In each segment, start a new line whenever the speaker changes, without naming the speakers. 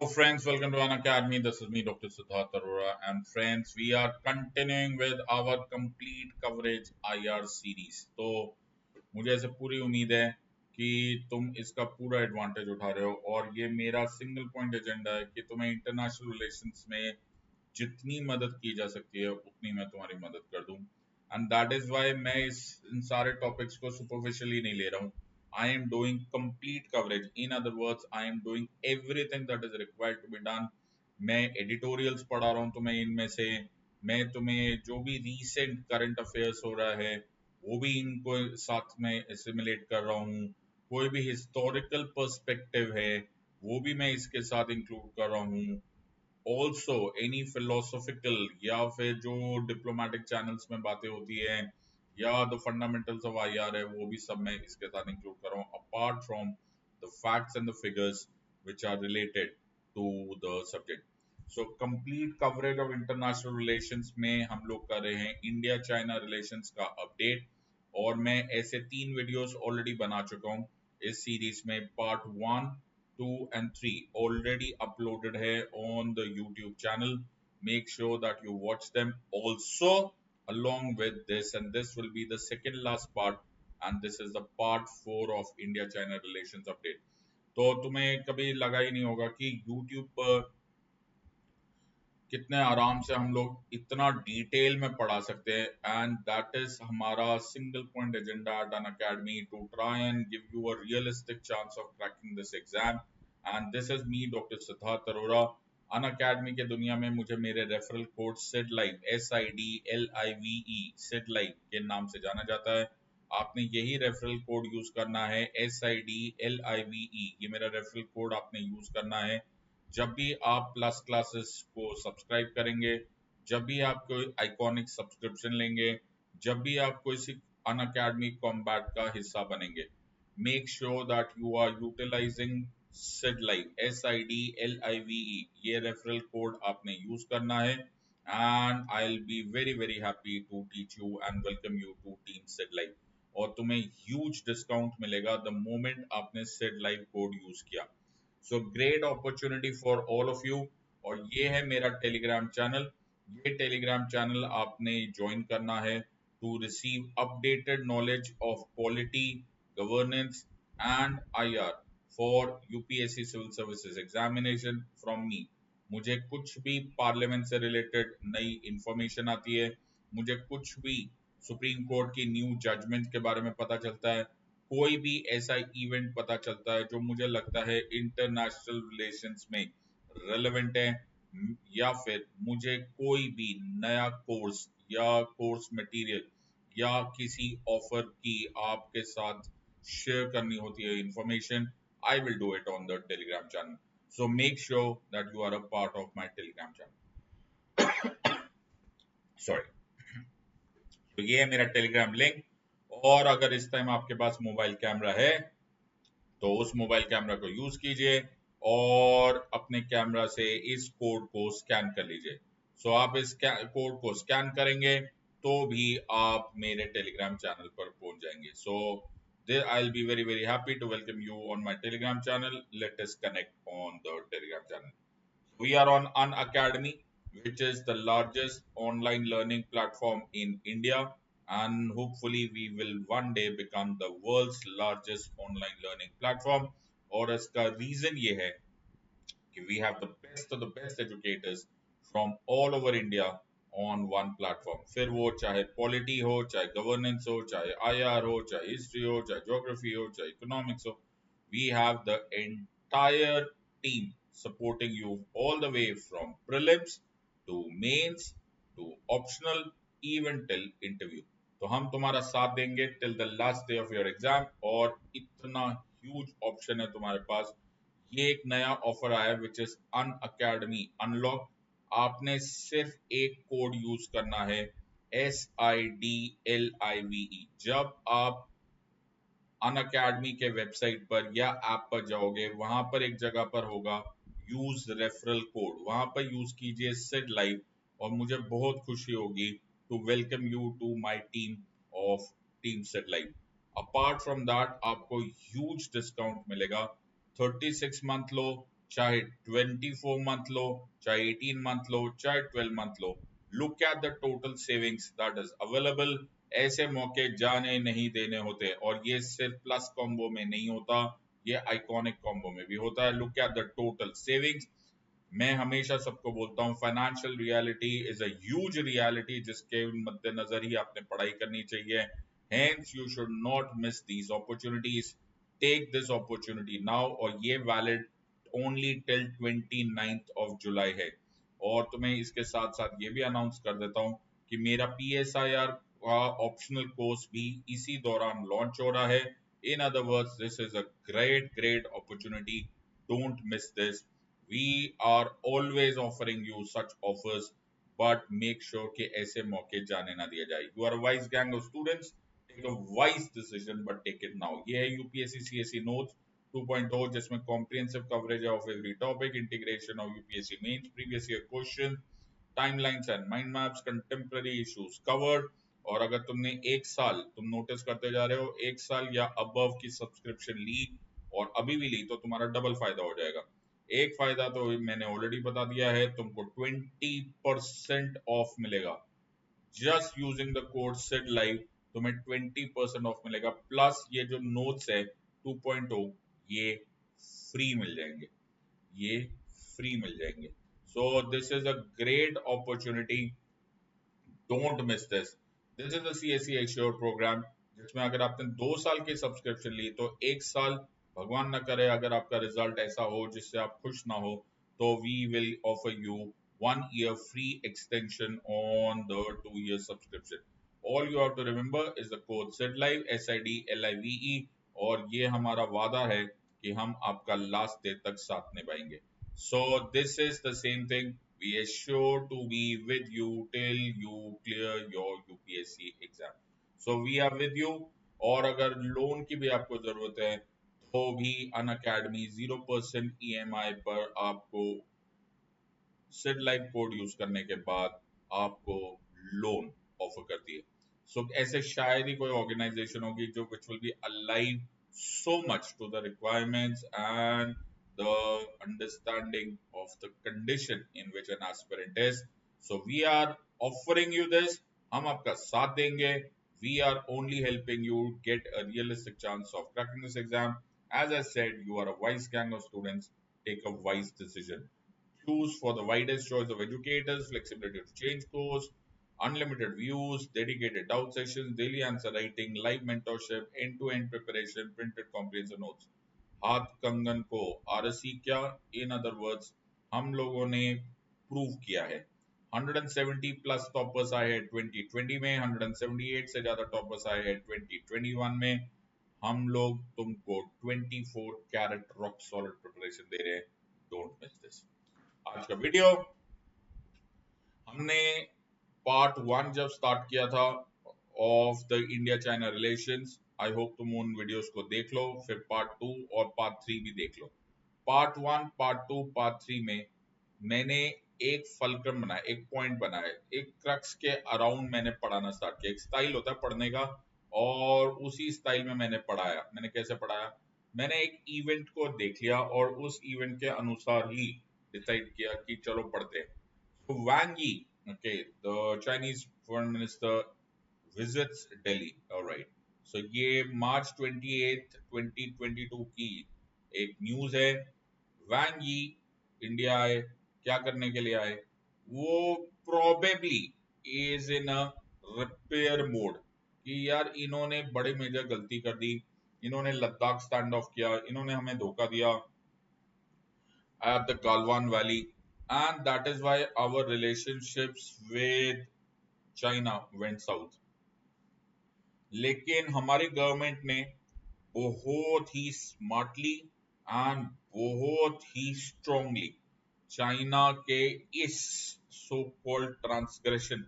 Hello friends, welcome to An Academy. This is me, Dr. Siddharth Arora, and friends, we are continuing with our complete coverage IR series. तो मुझे ऐसे पूरी उम्मीद है कि तुम इसका पूरा एडवांटेज उठा रहे हो और ये मेरा सिंगल पॉइंट एजेंडा है कि तुम्हें इंटरनेशनल रिलेशंस में जितनी मदद की जा सकती है उतनी मैं तुम्हारी मदद कर दूं एंड दैट इज व्हाई मैं इन सारे टॉपिक्स को सुपरफिशियली नहीं ले रहा हूं. I am doing complete coverage. In other words, I am doing everything that is required to be done. मैं एडिटोरियल्स पढ़ा रहा हूँ तुम्हें इनमें से. मैं तुम्हें जो भी रीसेंट करंट अफेयर्स हो रहा है वो भी इनको साथ में एसिमुलेट कर रहा हूँ. कोई भी हिस्टोरिकल पर्सपेक्टिव है वो भी मैं इसके साथ इंक्लूड कर रहा हूँ. ऑल्सो एनी फिलोसॉफिकल या फिर जो डिप्लोमेटिक चैनल्स में बातें होती है या द फंडामेंटल्स ऑफ आईआर है वो भी सब मैं इसके साथ इंक्लूड कर रहा हूँ apart from the facts and the figures which are related to the subject. So complete coverage of international relations में हम लोग कर रहे हैं इंडिया चाइना रिलेशंस का अपडेट. और मैं ऐसे 3 वीडियोस ऑलरेडी बना चुका हूँ इस सीरीज में. Part 1, 2 and 3 already uploaded here on the YouTube channel. Make sure that you watch them also along with this, and this will be the second last part, and this is the part 4 of India China relations update. तो तुम्हें कभी लगा ही नहीं होगा कि YouTube पर कितने आराम से हम लोग इतना डिटेल में पढ़ा सकते हैं एंड दैट इज हमारा single point agenda at Unacademy to try and give you a realistic chance of cracking this exam. And this is me doctor Siddharth Arora. Unacademy के दुनिया में मुझे मेरे referral code Sid live SIDLIVE Sid live के नाम से जाना जाता है. आपने यही रेफरल कोड यूज करना है SIDLIVE. ये मेरा रेफरल कोड आपने यूज करना है जब भी आप प्लस क्लासेस को सब्सक्राइब करेंगे, जब भी आप कोई आइकॉनिक सब्सक्रिप्शन लेंगे, जब भी आप कोई अन अकेडमी कॉम्बैट का हिस्सा बनेंगे. Make sure that you are utilising Sid live SIDLIVE. ये रेफरल कोड आपने यूज करना है and I will be very very happy to teach you and welcome you to team Sid live. और तुम्हें ह्यूज डिस्काउंट मिलेगा द मोमेंट आपने Sid live code use किया. So great opportunity for all of you. और ये है मेरा टेलीग्राम चैनल. ये टेलीग्राम चैनल आपने ज्वाइन करना है to receive updated knowledge of polity, governance and IR for UPSC civil services examination from me. मुझे कुछ भी पार्लियामेंट से रिलेटेड नई इंफॉर्मेशन आती है, मुझे कुछ भी सुप्रीम कोर्ट की न्यू जजमेंट के बारे में पता चलता है, कोई भी ऐसा इवेंट पता चलता है जो मुझे लगता है इंटरनेशनल रिलेशंस में रेलेवेंट है, या फिर मुझे कोई भी नया कोर्स या कोर्स मटेरियल या किसी ऑफर की आपके साथ शेयर करनी होती है information, I will do it on the Telegram channel. So make sure that you are a part of my Telegram channel. Sorry. तो ये है मेरा टेलीग्राम लिंक. और अगर इस टाइम आपके पास मोबाइल कैमरा है तो उस मोबाइल कैमरा को यूज कीजिए और अपने कैमरा से इस कोड को स्कैन कर लीजिए. सो आप इस कोड को स्कैन करेंगे तो भी आप मेरे टेलीग्राम चैनल पर पहुंच जाएंगे. So I will be very very happy to welcome you on my Telegram channel. Let us connect on the Telegram channel. We are on An Academy, which is the largest online learning platform in India, and hopefully we will one day become the world's largest online learning platform. और इसका reason ये है कि we have the best educators from all over India on one platform. फिर वो चाहे polity हो, चाहे गवर्नेंस हो, चाहे IR हो, चाहे हिस्ट्री हो, चाहे ज्योग्राफी हो, चाहे इकोनॉमिक्स हो, we have the entire team supporting you all the way from prelims to mains to optional even till interview. तो हम तुम्हारा साथ देंगे till the last day of your exam. और इतना huge option है तुम्हारे पास. ये एक नया ऑफर आया which is Unacademy unlock. आपने सिर्फ एक कोड यूज करना है SIDLIVE. जब आप अन अकेडमी के वेबसाइट पर या ऐप पर जाओगे वहां पर एक जगह पर होगा यूज रेफरल कोड, वहां पर यूज कीजिए सिड लाइव और मुझे बहुत खुशी होगी to welcome you to my team of team Sid live. Apart from that आपको ह्यूज डिस्काउंट मिलेगा. 36 मंथ लो, चाहे 24 मंथ लो, चाहे 18 मंथ लो, चाहे 12 month low, look at the total savings that is available. ऐसे मौके जाने नहीं देने होते, और ये सिर्फ प्लस कॉम्बो में नहीं होता, ये आइकॉनिक कॉम्बो में भी होता है। Look at the total savings. मैं हमेशा सबको बोलता हूँ financial reality is a huge reality, जिसके मद्देनजर ही आपने पढ़ाई करनी चाहिए। Hence you should not miss these opportunities, take this opportunity now, और ये valid only till 29 of July है। और तुम्हें इसके साथ साथ ये भी अनाउंस कर देता हूँ कि मेरा PSIR का ऑप्शनल कोर्स भी इसी दौरान लॉन्च हो रहा है। In other words, this is a great great opportunity, don't miss this. We are always offering you such offers, but make sure कि ऐसे मौके जाने ना दिया जाए। You are a wise gang of students, take a wise decision, but take it now। ये है UPSC CSE Notes 2.0, जिसमें comprehensive coverage of every topic, integration of UPSC mains, previous year question, timelines and mind maps, contemporary issues covered। और अगर तुमने एक साल, तुम notice करते जा रहे हो, एक साल या अबव की सब्सक्रिप्शन ली और अभी भी ली, तो तुम्हारा डबल फायदा हो जाएगा। एक फायदा तो मैंने ऑलरेडी बता दिया है, तुमको 20% ऑफ मिलेगा। Just using the code said live तुम्हें 20% ऑफ मिलेगा, प्लस ये जो नोट्स है 2.0 ये फ्री मिल जाएंगे, ये फ्री मिल जाएंगे। So this is a great opportunity, don't miss this. This is the CSE assure programme, जिसमें अगर आपने 2 साल की सब्सक्रिप्शन ली तो एक साल, भगवान ना करे अगर आपका रिजल्ट ऐसा हो जिससे आप खुश ना हो, तो we will offer you 1 year free extension on the 2 year subscription. All you have to remember is the code SIDLIVE, SIDLIVE। और ये हमारा वादा है कि हम आपका लास्ट डे तक साथ निभाएंगे। So this is the same thing. We are sure to be with you till you clear your UPSC exam. So we are with you। और अगर लोन की भी आपको जरूरत है तो भी अनअकैडमी 0% EMI पर आपको सिड लाइव कोड यूज करने के बाद आपको लोन ऑफर करती है। सो ऐसे शायद ही कोई ऑर्गेनाइजेशन होगी जो which will be alive so much to the requirements and the understanding of the condition in which an aspirant is। So we are offering you this, हम आपका साथ देंगे। We are only helping you get a realistic chance of cracking this exam। As I said, you are a wise gang of students, take a wise decision। Choose for the widest choice of educators, flexibility to change course, unlimited views, dedicated doubt sessions, daily answer writing, live mentorship, end-to-end preparation, printed comprehensive notes। हाथ कंगन को RSE क्या, इन other words हम लोगों ने prove किया है। 170 plus toppers आए हैं 2020 में, 178 से ज्यादा टॉपर्स आए हैं 2021 में। हम लोग तुमको 24 कैरेट रॉक सॉलिड प्रिपरेशन दे रहे हैं, डोंट मिस दिस। आज का वीडियो हमने पार्ट 1 जब स्टार्ट किया था of the India China relations, I hope तुम उन वीडियोस को देख लो, फिर पार्ट 2 और पार्ट 3 भी देख लो। पार्ट 1, पार्ट 2, पार्ट 3 में मैंने एक फलक्रम बनाया, एक पॉइंट बनाया, एक क्रक्स के अराउंड मैंने पढ़ाना स्टार्ट किया। एक स्टाइल होता है पढ़ने का, और उसी स्टाइल में मैंने पढ़ाया। मैंने कैसे पढ़ाया, मैंने एक इवेंट को देख लिया और उस इवेंट के अनुसार ही डिसाइड किया कि चलो पढ़ते हैं। तो Wang Yi, okay, the Chinese foreign minister visits Delhi, all right। So ये मार्च 28, 2022 की एक न्यूज है। Wang Yi इंडिया आए, क्या करने के लिए आए? वो probably is in a repair mode कि यार इन्होंने बड़ी मेजर गलती कर दी, इन्होंने लद्दाख स्टैंड ऑफ किया, इन्होंने हमें धोखा दिया at the Galwan Valley, and that is why our relationships with China went south। लेकिन हमारी गवर्नमेंट ने बहुत ही स्मार्टली एंड बहुत ही स्ट्रांगली चाइना के इस सो कॉल्ड ट्रांसग्रेशन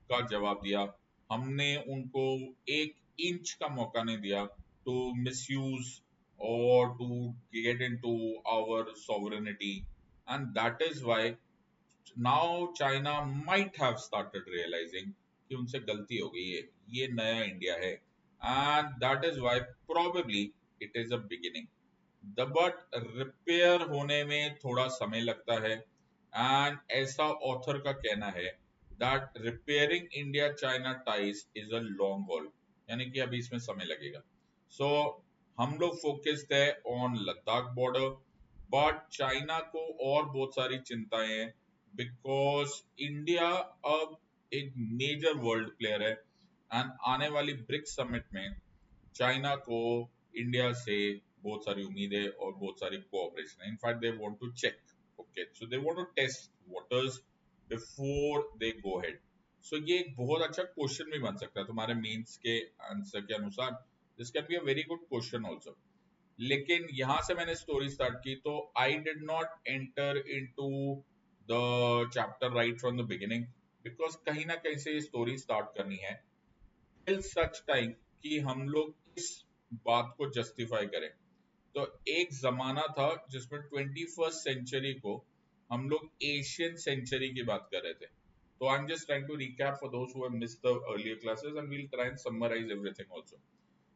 का जवाब दिया। हमने उनको 1 इंच का मौका नहीं दिया to misuse or to get into our sovereignty, and that is why now China might have started realizing कि उनसे गलती हो गई है, ये नया इंडिया है, and that is why probably it is a beginning। But repair होने में थोड़ा समय लगता है। एंड ऐसा ऑथर का कहना है that repairing India China ties is a long haul, यानी कि अभी इसमें समय लगेगा। सो हम लोग फोकस्ड है on Ladakh border, but China को और बहुत सारी चिंताएं हैं, बिकॉज इंडिया अब एक मेजर वर्ल्ड प्लेयर है। एंड आने वाली ब्रिक्स समिट में चाइना को इंडिया से बहुत सारी उम्मीदें और बहुत सारी कोऑपरेशन है। In fact they want to check, okay, so they want to test waters before they go ahead. सो ये एक बहुत अच्छा क्वेश्चन भी बन सकता है तुम्हारे मेंस के आंसर के अनुसार। This can be a very good question also. लेकिन यहां से मैंने स्टोरी स्टार्ट की, तो I did not enter into the chapter right from the beginning, because कहीं ना कहीं से ये स्टोरी स्टार्ट करनी है टिल सच टाइम कि हम लोग इस बात को जस्टिफाई करें। तो एक जमाना था जिसमें 21st सेंचुरी को हम लोग एशियन सेंचुरी की बात कर रहे थे। तो I am just trying to recap for those who have missed the earlier classes and we'll try and summarise everything also.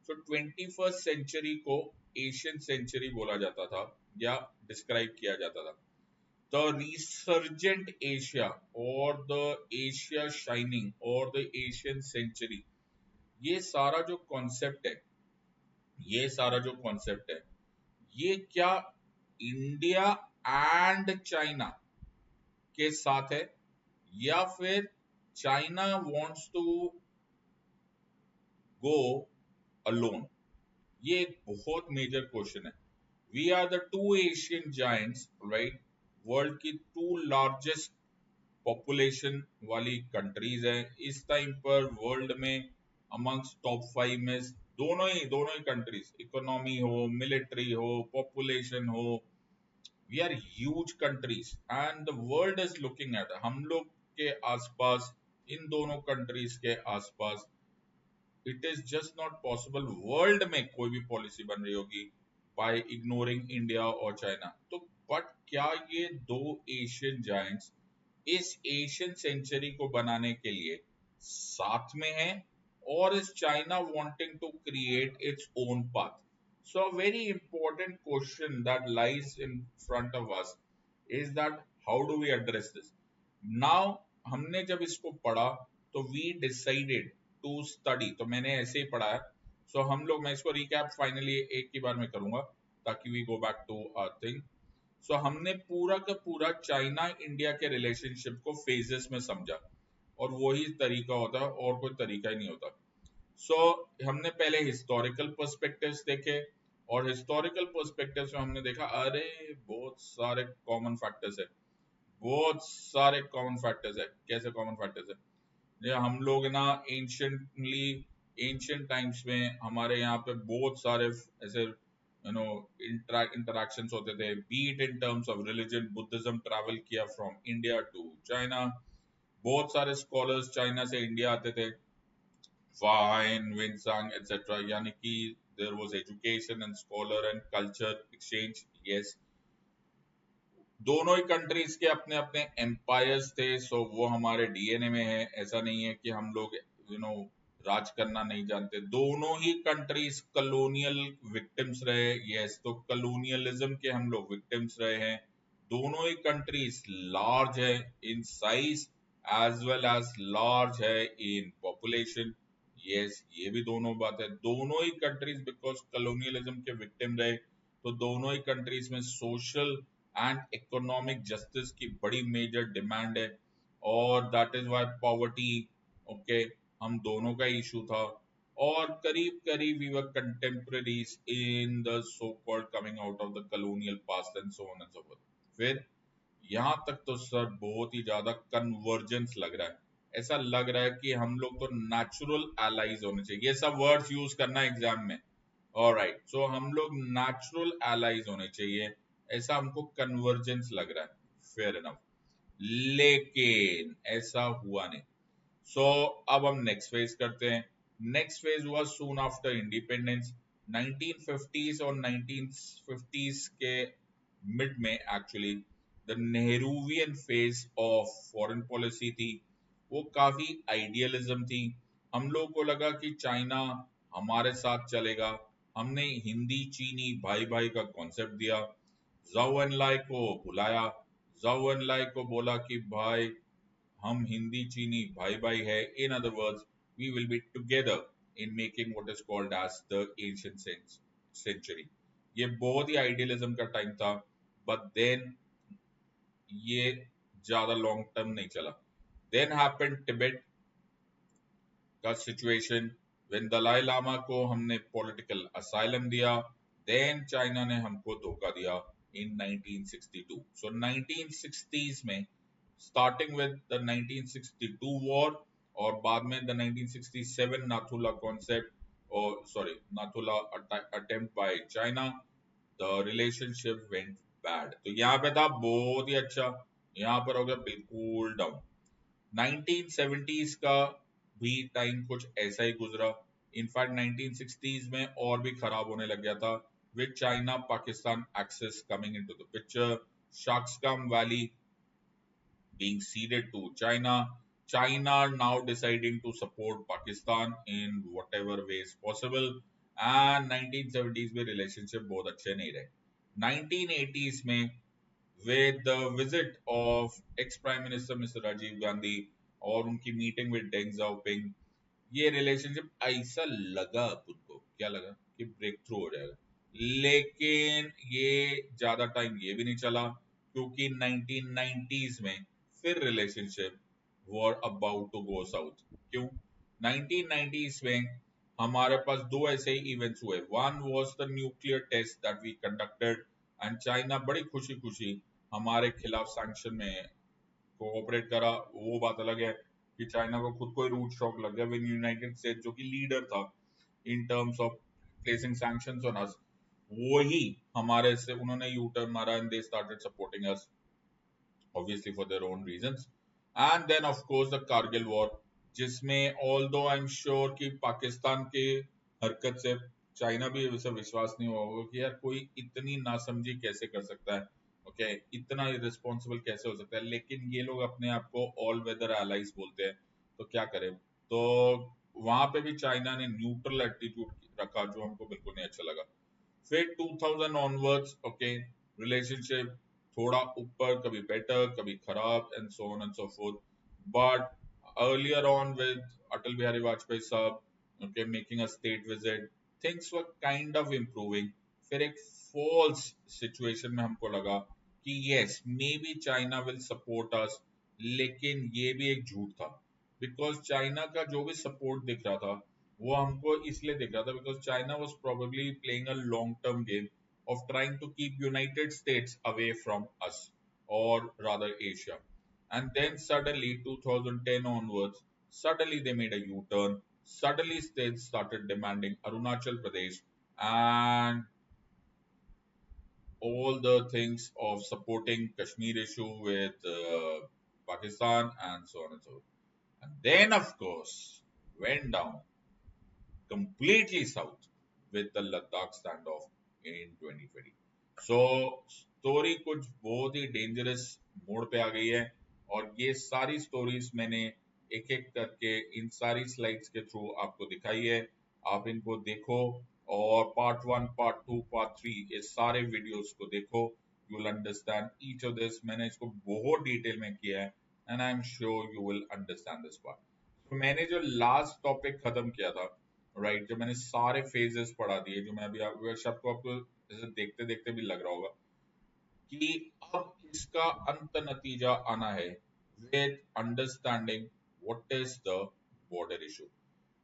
So 21st century को एशियन सेंचुरी बोला जाता था या डिस्क्राइब किया जाता था। द रिसर्जेंट एशिया और द एशिया शाइनिंग और द एशियन सेंचुरी, ये सारा जो कॉन्सेप्ट है, ये सारा जो कॉन्सेप्ट है, ये क्या इंडिया एंड चाइना के साथ है, या फिर China wants to go alone? ये एक बहुत मेजर क्वेश्चन है। We are the two Asian giants, right? World की टू लार्जेस्ट पॉपुलेशन वाली कंट्रीज है इस टाइम पर वर्ल्ड में। अमंग्स टॉप 5 में दोनों ही कंट्रीज, इकोनॉमी हो, मिलिट्री हो, पॉपुलेशन हो, we are huge countries and the world is looking at हम लोग के आसपास, इन दोनों कंट्रीज के आसपास। It is just not possible world में कोई भी पॉलिसी बन रही होगी बाय इग्नोरिंग इंडिया और चाइना। तो बट क्या ये दो एशियन जायंट्स इस एशियन सेंचुरी को बनाने के लिए साथ में है, और is China wanting to create its own path? So a very important question that lies in front of us is that how do we address this now. हमने जब इसको पढ़ा तो वी डिसाइडेड टू स्टडी, तो मैंने ऐसे ही पढ़ा है। सो हम लोग, मैं इसको रिकैप फाइनली एक ही बार में करूंगा ताकि we go back to our thing. So हमने पूरा का पूरा चाइना इंडिया के रिलेशनशिप को फेजेस में समझा, और वही तरीका होता है, और कोई तरीका ही नहीं होता। सो हमने पहले हिस्टोरिकल पर्सपेक्टिव्स देखे, और हिस्टोरिकल पर्सपेक्टिव्स में हमने देखा अरे बहुत सारे कॉमन फैक्टर्स है, बहुत सारे कॉमन फैक्टर्स है। कैसे कॉमन फैक्टर्स है? ये हम लोग ना एंशियंट टाइम्स में हमारे यहाँ पे बहुत सारे ऐसे इंटरैक्शंस होते थे, be it in terms of religion. Buddhism travel किया फ्रॉम इंडिया टू चाइना, बहुत सारे स्कॉलर्स चाइना से इंडिया आते थे, फाइन विंसांग एटसेट्रा, यानी कि there was education and scholar and culture exchange. Yes, दोनों ही कंट्रीज के अपने अपने एम्पायर्स थे, सो वो हमारे डीएनए में है। ऐसा नहीं है कि हम लोग राज करना नहीं जानते। दोनों ही कंट्रीज कलोनियल विक्टिम्स रहे। यस, तो कलोनियलिज्म के हम लोग विक्टिम्स रहे हैं। दोनों ही कंट्रीज लार्ज है in size as well as large है इन पॉपुलेशन। यस, ये भी दोनों बात है। दोनों ही कंट्रीज बिकॉज कलोनियलिज्म के विक्टिम रहे, तो दोनों ही कंट्रीज में सोशल एंड इकोनॉमिक जस्टिस की बड़ी मेजर डिमांड है, और that is why poverty, okay, हम दोनों का इशू था। और करीब करीब we were contemporaries in the so called coming out of the colonial past and so on and so forth. फिर यहाँ तक तो सर बहुत ही ज्यादा कन्वर्जेंस लग रहा है। ऐसा लग रहा है कि हम लोग तो नेचुरल एलाइज होने चाहिए। ये सब वर्ड्स यूज करना एग्जाम में। ऑलराइट, सो हम लोग नेचुरल एलाइज होने चाहिए, ऐसा हमको कन्वर्जेंस लग रहा है। फेयर इनफ, लेकिन ऐसा हुआ नहीं। सो अब हम नेक्स्ट फेज करते हैं। नेक्स्ट फेज हुआ सून आफ्टर इंडिपेंडेंस। 1950s और 1950s के मिड में actually the Nehruvian phase of foreign policy थी। वो काफी आइडियलिज्म थी। हम लोगों को लगा कि चाइना हमारे साथ चलेगा, हमने हिंदी चीनी भाई भाई का कॉन्सेप्ट दिया, जाओ एनलाई को बुलाया, जाओ एनलाई को बोला कि भाई हम हिंदी चीनी भाई भाई है, in other words we will be together in making what is called as the ancient century. ये बहुत ही आइडियलिज्म का टाइम था, बट देन ये ज्यादा लॉन्ग टर्म नहीं चला। देन हैपेंड टिबेट का सिचुएशन, व्हेन दलाई लामा को हमने पॉलिटिकल असाइलम दिया, देन चाइना ने हमको धोखा दिया इन 1962। सो 1960s में स्टार्टिंग विद द 1962 वॉर और बाद में द 1967 नाथुला कॉन्सेप्ट और sorry Nathula attempt by China, the relationship went bad. तो यहाँ पे था बहुत ही अच्छा, यहाँ पर हो गया बिल्कुल डाउन। 1970s का भी टाइम कुछ ऐसा ही गुजरा। इनफैक्ट 1960s में और भी खराब होने लग गया था, with China Pakistan axis coming into the picture, Shaksgam valley being ceded to China. China now deciding to support Pakistan in whatever ways possible. And 1970s में relationship बहुत अच्छे नहीं रहे। 1980s में with the visit of ex-prime minister Mr. Rajiv Gandhi और उनकी meeting with Deng जाओपिंग, ये relationship ऐसा लगा खुद को, क्या लगा कि ब्रेक थ्रू हो जाएगा, लेकिन ये ज्यादा टाइम ये भी नहीं चला, क्योंकि 1990s में फिर relationship were about to go south. क्यों? 1990s में हमारे पास दो ऐसे ही इवेंट्स हुए। One was the nuclear test that we conducted and China बड़ी खुशी खुशी हमारे खिलाफ सैंक्शन में कोऑपरेट करा। वो बात अलग है कि चाइना को खुद को ही रूट शॉक लग गया व्हेन यूनाइटेड स्टेट्स जो कि लीडर था इन terms of placing sanctions on us, वही हमारे से उन्होंने यू टर्न मारा and they started supporting us obviously for their own reasons. And then of course the Kargil war, जिसमें although I'm sure कि पाकिस्तान के हरकत से चाइना भी वैसे विश्वास नहीं हुआ होगा कि यार कोई इतनी नासमझी कैसे कर सकता है, ओके इतना इरेस्पॉन्सिबल कैसे हो सकता है, लेकिन ये लोग अपने आप को ऑल वेदर एलाइज बोलते हैं, तो क्या करें। तो वहां पे भी चाइना ने न्यूट्रल एटीट्यूड रखा जो हमको बिल्कुल नहीं अच्छा लगा। फिर 2000 ऑनवर्ड्स ओके रिलेशनशिप थोड़ा ऊपर, कभी बेटर कभी खराब and so on and so forth, but earlier on with Atal Bihari Vajpayee साहब okay making a state visit, things were kind of improving. फिर एक फॉल्स सिचुएशन में हमको लगा कि yes maybe China will support us, लेकिन ये भी एक झूठ था, बिकॉज चाइना का जो भी सपोर्ट दिख रहा था वो हमको इसलिए दिख रहा था because China was probably playing a long term game of trying to keep United States away from us, or rather Asia. And then suddenly 2010 onwards, suddenly they made a U-turn. Suddenly states started demanding Arunachal Pradesh and all the things of supporting Kashmir issue with Pakistan and so on and so on. And then of course went down completely south with the Ladakh standoff in 2020. So story कुछ बहुत ही dangerous मोड़ पे आ गई है, और ये सारी stories मैंने एक एक करके इन सारी स्लाइड्स के थ्रू आपको दिखाई है। आप इनको देखो और पार्ट 1 पार्ट 2 पार्ट 3 ये सारे वीडियोस को देखो, you will understand each of this. मैंने इसको बहुत डिटेल में किया है and I am sure you will understand this part. तो मैंने जो लास्ट टॉपिक खत्म किया था राइट, जो मैंने सारे फेजेस पढ़ा दिए, जो मैं अभी आपको जैसे देखते देखते भी लग रहा होगा कि अब इसका अंत नतीजा आना है with understanding what is the border issue.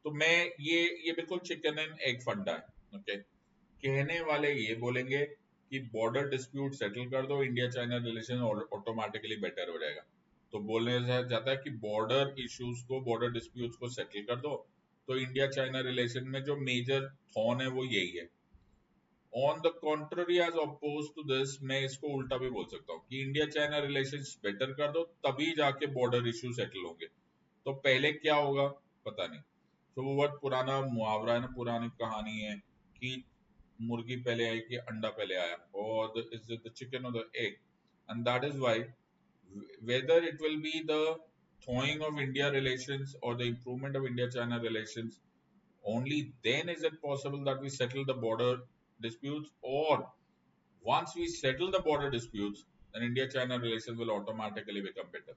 तो मैं ये बिल्कुल चिकन एंड एग फंडा है ओके। कहने वाले ये बोलेंगे कि बॉर्डर डिस्प्यूट सेटल कर दो, India China relation automatically better हो जाएगा। तो बोलने से जाता है कि बॉर्डर इश्यूज को, बॉर्डर डिस्प्यूट्स को सेटल कर दो, तो इंडिया चाइना रिलेशन में जो मेजर थॉर्न है वो यही है। On the contrary as oppose to this, मैं इसको उल्टा भी बोल सकता हूँ कि इंडिया चाइना रिलेशंस बेटर कर दो तभी जाके बॉर्डर इशू सेटल होंगे। तो पहले क्या होगा पता नहीं। तो वो बहुत पुराना मुहावरा है ना, पुरानी कहानी है कि मुर्गी पहले आई कि अंडा पहले आया, और इज इट द चिकन और the egg, and that is why whether it will be the thawing of India relations or the improvement of India China relations only then is it possible that we settle the border disputes, or once we settle the border disputes, then India China relations will automatically become better.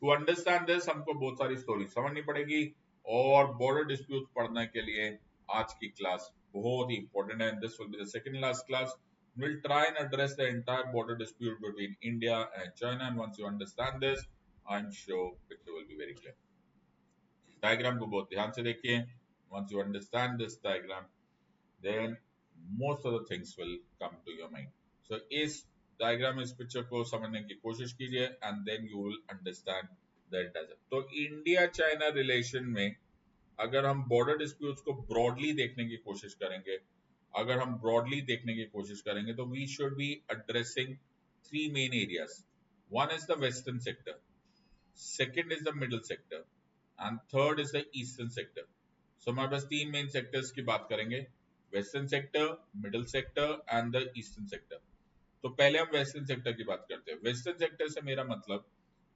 To understand this, हमको बहुत सारी story समझनी पड़ेगी, और border dispute पढ़ने के लिए आज की क्लास बहुत ही इंपॉर्टेंट है. This will be the second last class. We'll try and address the entire border dispute between India and China, and once you understand this, I'm sure picture will be very clear. Diagram को बहुत ध्यान से देखिए. Once you understand this diagram, then most of the things will come to your mind. So इस diagram, इस picture को समझने की कोशिश कीजिए, and then you will understand the entire. तो इंडिया चाइना रिलेशन में अगर हम बॉर्डर डिस्प्यूट्स को ब्रॉडली देखने की कोशिश करेंगे, तो we should be addressing three main areas. One is the western sector, second is the middle sector, and third is the eastern sector. So हमारे पास तीन मेन सेक्टर्स की बात करेंगे, western sector, middle sector and the eastern sector. तो पहले हम western sector की बात करते हैं. वेस्टर्न सेक्टर से मेरा मतलब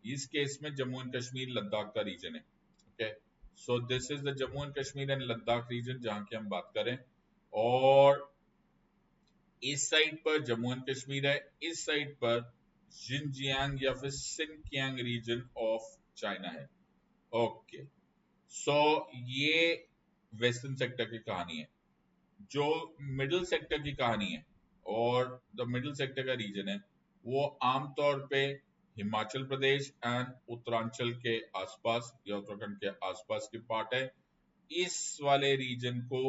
इस केस में जम्मू एंड कश्मीर लद्दाख का रीजन है. Okay, so this is the Jammu and Kashmir and Ladakh region जहां की हम बात करें, और इस साइड पर जम्मू एंड कश्मीर है, इस साइड पर जिनजियांग या फिर सिनकियांग रीजन ऑफ चाइना है. ओके, सो ये वेस्टर्न सेक्टर की कहानी है. जो मिडिल सेक्टर की कहानी है, और द मिडिल सेक्टर का रीजन है, वो आमतौर पे हिमाचल प्रदेश एंड उत्तरांचल के आसपास या उत्तराखंड के आसपास की पार्ट है. इस वाले रीजन को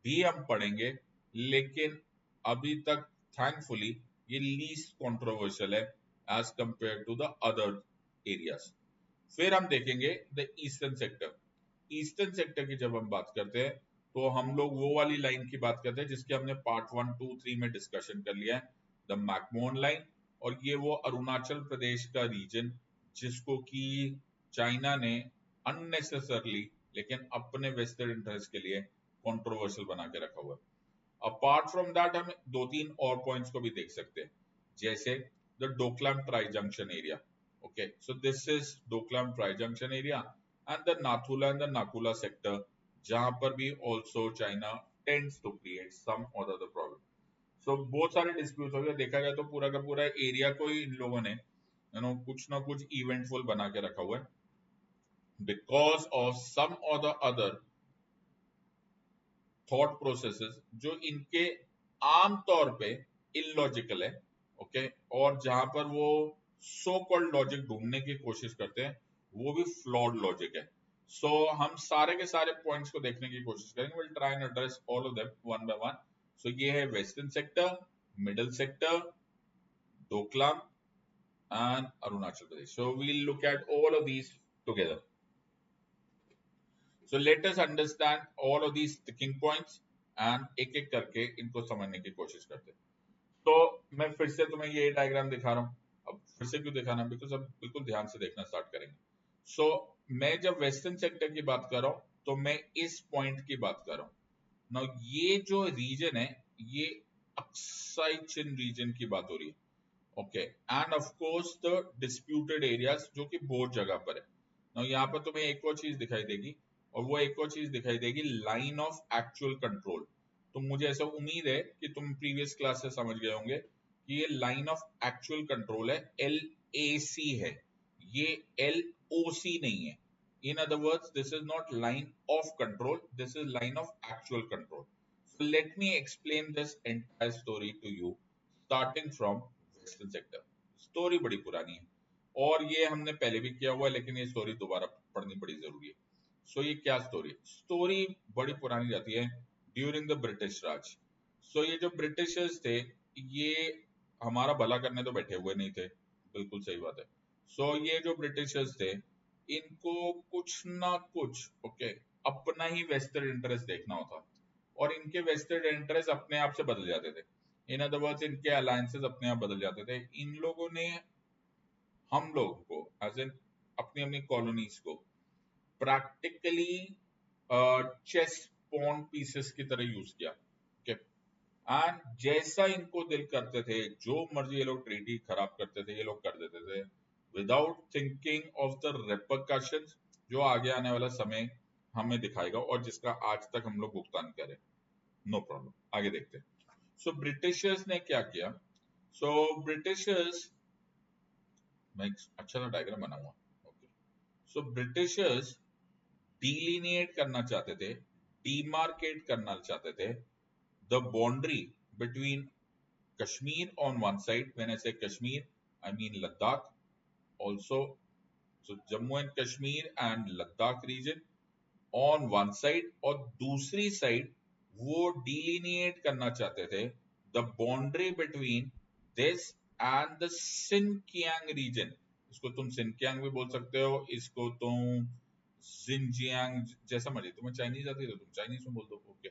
भी हम पढ़ेंगे, लेकिन अभी तक थैंकफुली ये लीस्ट कंट्रोवर्शियल है as compared to the other areas. फिर हम देखेंगे the eastern sector. Eastern sector की जब हम बात करते हैं, तो हम लोग वो वाली लाइन की बात करते हैं जिसके हमने पार्ट 1, 2, 3 में डिस्कशन कर लिया है, द मैकमोहन लाइन. और ये वो अरुणाचल प्रदेश का रीजन जिसको कि चाइना ने अननेसेसरली लेकिन अपने वेस्टर्न इंटरेस्ट के लिए कंट्रोवर्शियल बना के रखा हुआ है. अपार्ट फ्रॉम दैट हम दो तीन और पॉइंट्स को भी देख सकते हैं, जैसे the Doklam tri junction area. Okay, so this is Doklam tri junction area and the Nathula and the Nakula sector, जहां पर भी also China tends to create some or other problem. So बहुत सारे disputes हो गए. देखा जाए तो पूरा का पूरा एरिया को ही इन लोगों ने कुछ ना कुछ इवेंटफुल बना के रखा हुआ है, because of some or the other thought processes जो इनके आमतौर पे इलॉजिकल है. ओके, और जहां पर वो सो कॉल्ड लॉजिक ढूंढने की कोशिश करते हैं, वो भी फ्लॉड लॉजिक है. सो हम सारे के सारे पॉइंट्स को देखने की कोशिश करेंगे. Will try and address all of them one by one. So ये है western sector, middle sector, Doklam and Arunachal Pradesh. So we will look at all of these together. So let us understand all of these sticking points and एक एक करके इनको समझने की कोशिश करते हैं. तो मैं फिर से तुम्हें ये डायग्राम दिखा रहा हूं. अब फिर से क्यों दिखाना, बिकॉज अब बिल्कुल ध्यान से देखना स्टार्ट करेंगे. सो मैं जब वेस्टर्न सेक्टर की बात कर रहा हूं, तो मैं इस पॉइंट की बात कर रहा हूं. नाउ ये जो रीजन है, ये अक्साई चिन रीजन की बात हो रही है. Okay, end of course the disputed areas जो कि बहुत जगह पर है. नाउ यहाँ पर तुम्हें एक और चीज दिखाई देगी, और वो एक और चीज दिखाई देगी, लाइन ऑफ एक्चुअल कंट्रोल. तो मुझे ऐसा उम्मीद है कि तुम प्रीवियस क्लास से समझ गए होंगे कि ये लाइन ऑफ एक्चुअल कंट्रोल है, LAC है, ये LOC नहीं है. In other words, this is not line of control, this is line of actual control. So let me explain this entire story to you, starting from western sector. Story बड़ी पुरानी है, और ये हमने पहले भी किया हुआ है, लेकिन ये स्टोरी दोबारा पढ़नी बड़ी जरूरी है. सो ये क्या स्टोरी, स्टोरी बड़ी पुरानी जाती है ड्यूरिंग द ब्रिटिश राज. सो ये जो ब्रिटिशर्स थे, ये हमारा भला करने तो बैठे हुए नहीं थे, बिल्कुल सही बात है. सो ये जो ब्रिटिशर्स थे, इनको कुछ ना कुछ अपना ही वेस्टर्न इंटरेस्ट देखना होता, और इनके वेस्टर्न इंटरेस्ट अपने आप से बदल जाते थे. इन अदर वर्ड्स, इनके अलायंसेस अपने आप बदल जाते थे. इन लोगों ने हम लोग को एज एन अपनी अपनी कॉलोनीज को प्रैक्टिकली चेस पॉन पीसेस की तरह यूज किया. एंड जैसा इनको दिल करते थे, जो मर्जी ये लोग ट्रीटी खराब करते थे, ये लोग कर देते थे, without thinking of the repercussions, जो आगे आने वाला समय हमें दिखाएगा और जिसका आज तक हम लोग भुगतान करें, नो प्रॉब्लम। आगे देखते हैं। सो ब्रिटिशर्स ने क्या किया? सो ब्रिटिशर्स, मैं एक अच्छा सा डायग्राम बनाऊंगा। ओके, सो ब्रिटिशर्स डिलिनिएट करना चाहते थे, डिमार्केट करना चाहते थे the boundary between Kashmir on one side. When I say Kashmir, I mean Ladakh also. So Jammu and Kashmir and Ladakh region on one side, और दूसरी साइड वो डिलिनिएट करना चाहते थे the boundary between this and the Sinkiang region. इसको तुम सिनकियांग भी बोल सकते हो, इसको तुम जिनजियांग, जैसा मर्जी, तुम्हें चाइनीज आती है तो तुम चाइनीज में बोल दो। Okay,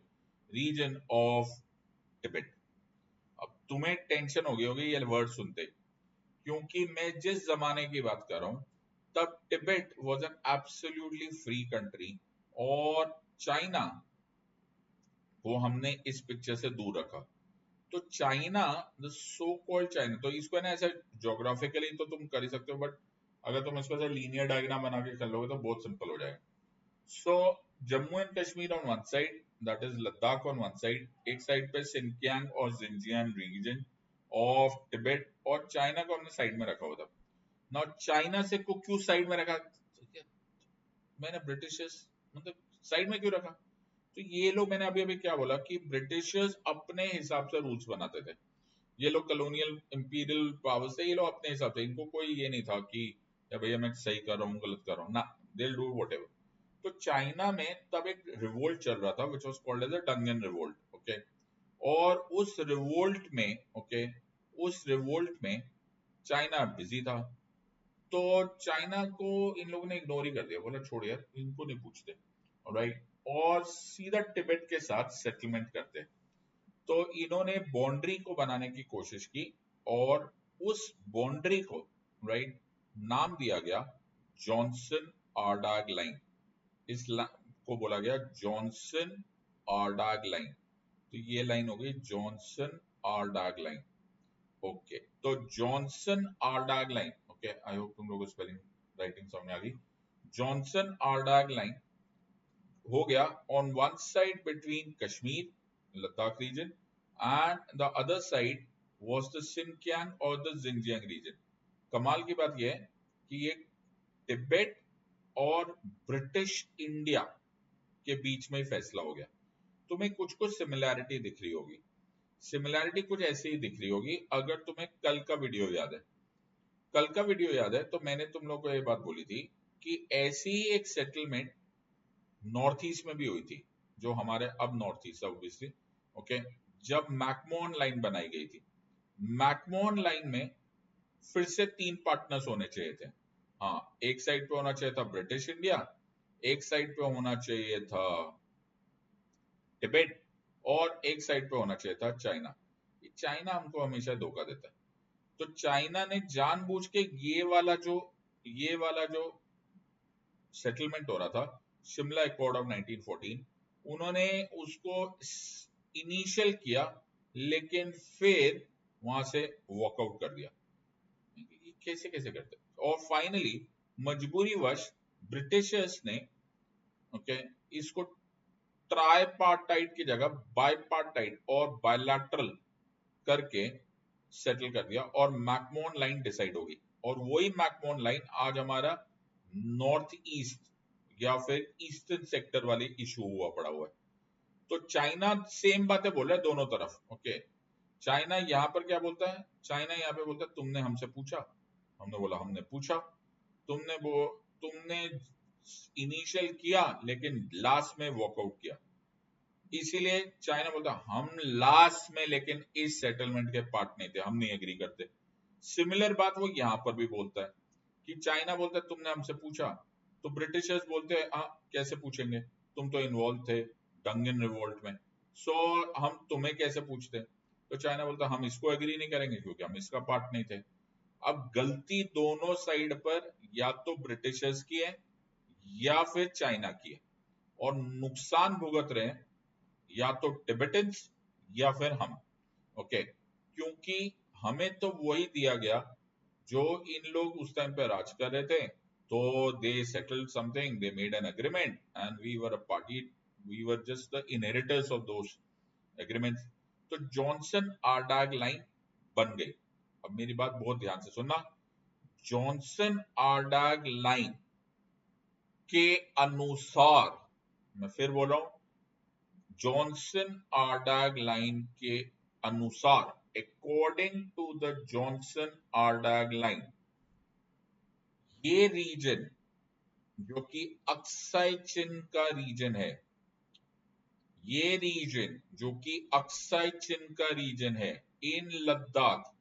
region of Tibet. अब तुम्हें टेंशन हो गई होगी ये वर्ड सुनते, क्योंकि मैं जिस जमाने की बात कर रहा हूं तब Tibet was an absolutely free country, और चाइना को हमने इस पिक्चर से दूर रखा। तो China, the so called China, तो इसको है ना ऐसे ज्योग्राफिकली तो तुम कर ही सकते हो, बट अगर तुम इसको ऐसे लीनियर डायग्राम बना के कर लोगे तो बहुत सिंपल हो जाएगा। So Jammu and Kashmir on one side, that is Ladakh on one side, एक साइड पे सिनकियांग और जिनजियांग रीजन ऑफ टिबेट, और चाइना को हमने साइड में रखा हुआ था। नाउ चाइना से को क्यों साइड में रखा? मैंने ब्रिटिशर्स मतलब साइड में क्यों रखा? तो ये लोग, मैंने अभी अभी क्या बोला कि ब्रिटिशर्स अपने हिसाब से रूल्स बनाते थे। ये लोग कॉलोनियल इंपीरियल पावर से, ये लोग अपने हिसाब से, इनको कोई ये नहीं था कि या भैया मैं सही कर रहा हूँ गलत कर रहा हूँ ना, दे विल डू व्हाटएवर। तो चाइना में तब एक रिवोल्ट चल रहा था which was called as a Dungan revolt. Okay, और उस रिवोल्ट में, ओके, उस रिवोल्ट में चाइना बिजी था। तो चाइना को इन लोगों ने इग्नोर ही कर दिया, बोला छोड़ यार इनको नहीं पूछते, ऑलराइट, और सीधा तिब्बत के साथ सेटलमेंट करते। तो इन्होंने बाउंड्री को बनाने की कोशिश की, और उस बाउंड्री को, राइट, नाम दिया गया जॉनसन आर्डाग लाइन। इस को बोला गया जॉनसन आर्डाग लाइन। तो ये लाइन हो गई जॉनसन आर्डाग लाइन। ओके, तो Johnson Ardagh line, okay, I hope तुम लोगों को स्पेलिंग राइटिंग समझ आ गई। जॉनसन आर्डाग लाइन हो गया on one side between Kashmir Ladakh region and the other side was the Sinkiang और द जिंजियांग रीजन। कमाल की बात यह है कि ये तिब्बत और ब्रिटिश इंडिया के बीच में ही फैसला हो गया। तुम्हें कुछ कुछ सिमिलैरिटी दिख रही होगी, सिमिलैरिटी कुछ ऐसी ही दिख रही होगी। अगर तुम्हें कल का वीडियो याद है, कल का वीडियो याद है, तो मैंने तुम लोगों को ये बात बोली थी कि ऐसी ही एक सेटलमेंट नॉर्थ ईस्ट में भी हुई थी, जो हमारे अब नॉर्थ ईस्ट ऑब्वियसली, ओके, जब मैकमोहन लाइन बनाई गई थी। मैकमोहन लाइन में फिर से 3 पार्टनर्स होने चाहिए थे। हाँ, एक साइड पे होना चाहिए था ब्रिटिश इंडिया, एक साइड पे होना चाहिए था तिब्बत, और एक साइड पे होना चाहिए था चाइना। चाइना हमको हमेशा धोखा देता है। तो चाइना ने जानबूझ के ये वाला जो सेटलमेंट हो रहा था, शिमला एकॉर्ड ऑफ 1914, उन्होंने उसको इनिशियल किया, लेकिन फिर वहां से वॉकआउट कर दिया। कैसे कैसे करते, और फाइनली मजबूरीवश ब्रिटिशर्स ने, ओके, इसको ट्राइपार्टाइट की जगह बाइपार्टाइट और बायलैटरल करके सेटल कर दिया, और मैकमोहन लाइन डिसाइड होगी। और वही मैकमोहन लाइन आज हमारा नॉर्थ ईस्ट या फिर ईस्टर्न सेक्टर वाले इशू हुआ पड़ा हुआ है। तो चाइना सेम बातें बोल रहा है दोनों तरफ। ओके, चाइना यहां पर क्या बोलता है? चाइना यहां पे बोलता है तुमने हमसे पूछा, हमने बोला हमने पूछा, तुमने इनिशियल किया लेकिन लास्ट में वॉकआउट किया। इसीलिए चाइना बोलता हम लास्ट में लेकिन इस सेटलमेंट के पार्ट नहीं थे, हम नहीं एग्री करते। सिमिलर बात वो यहां पर भी बोलता है कि चाइना बोलता है तुमने हमसे पूछा, तो ब्रिटिशर्स बोलते हैं हाँ कैसे पूछेंगे, तुम तो इन्वॉल्व थे डंगन रिवोल्ट में, सो हम तुम्हें कैसे पूछते। तो चाइना बोलता हम इसको एग्री नहीं करेंगे क्योंकि हम इसका पार्ट नहीं थे। अब गलती दोनों साइड पर या तो ब्रिटिशर्स की है या फिर चाइना की है, और नुकसान भुगत रहे हैं या तो टिबेटन्स या फिर हम। ओके, क्योंकि हमें तो वही दिया गया जो इन लोग उस टाइम पे राज कर रहे थे, तो they settled something, they made an agreement and we were a party, we were just the inheritors of those agreements. तो जॉनसन आर्डाग लाइन बन गई। अब मेरी बात बहुत ध्यान से सुनना, जॉनसन आर्डाग लाइन के अनुसार, मैं फिर बोल रहा हूं, जॉनसन आर्डाग लाइन के अनुसार, according to the Johnson Ardagh line, ये रीजन जो कि अक्साई चिन का रीजन है, ये रीजन जो कि अक्साई चिन का रीजन है इन लद्दाख,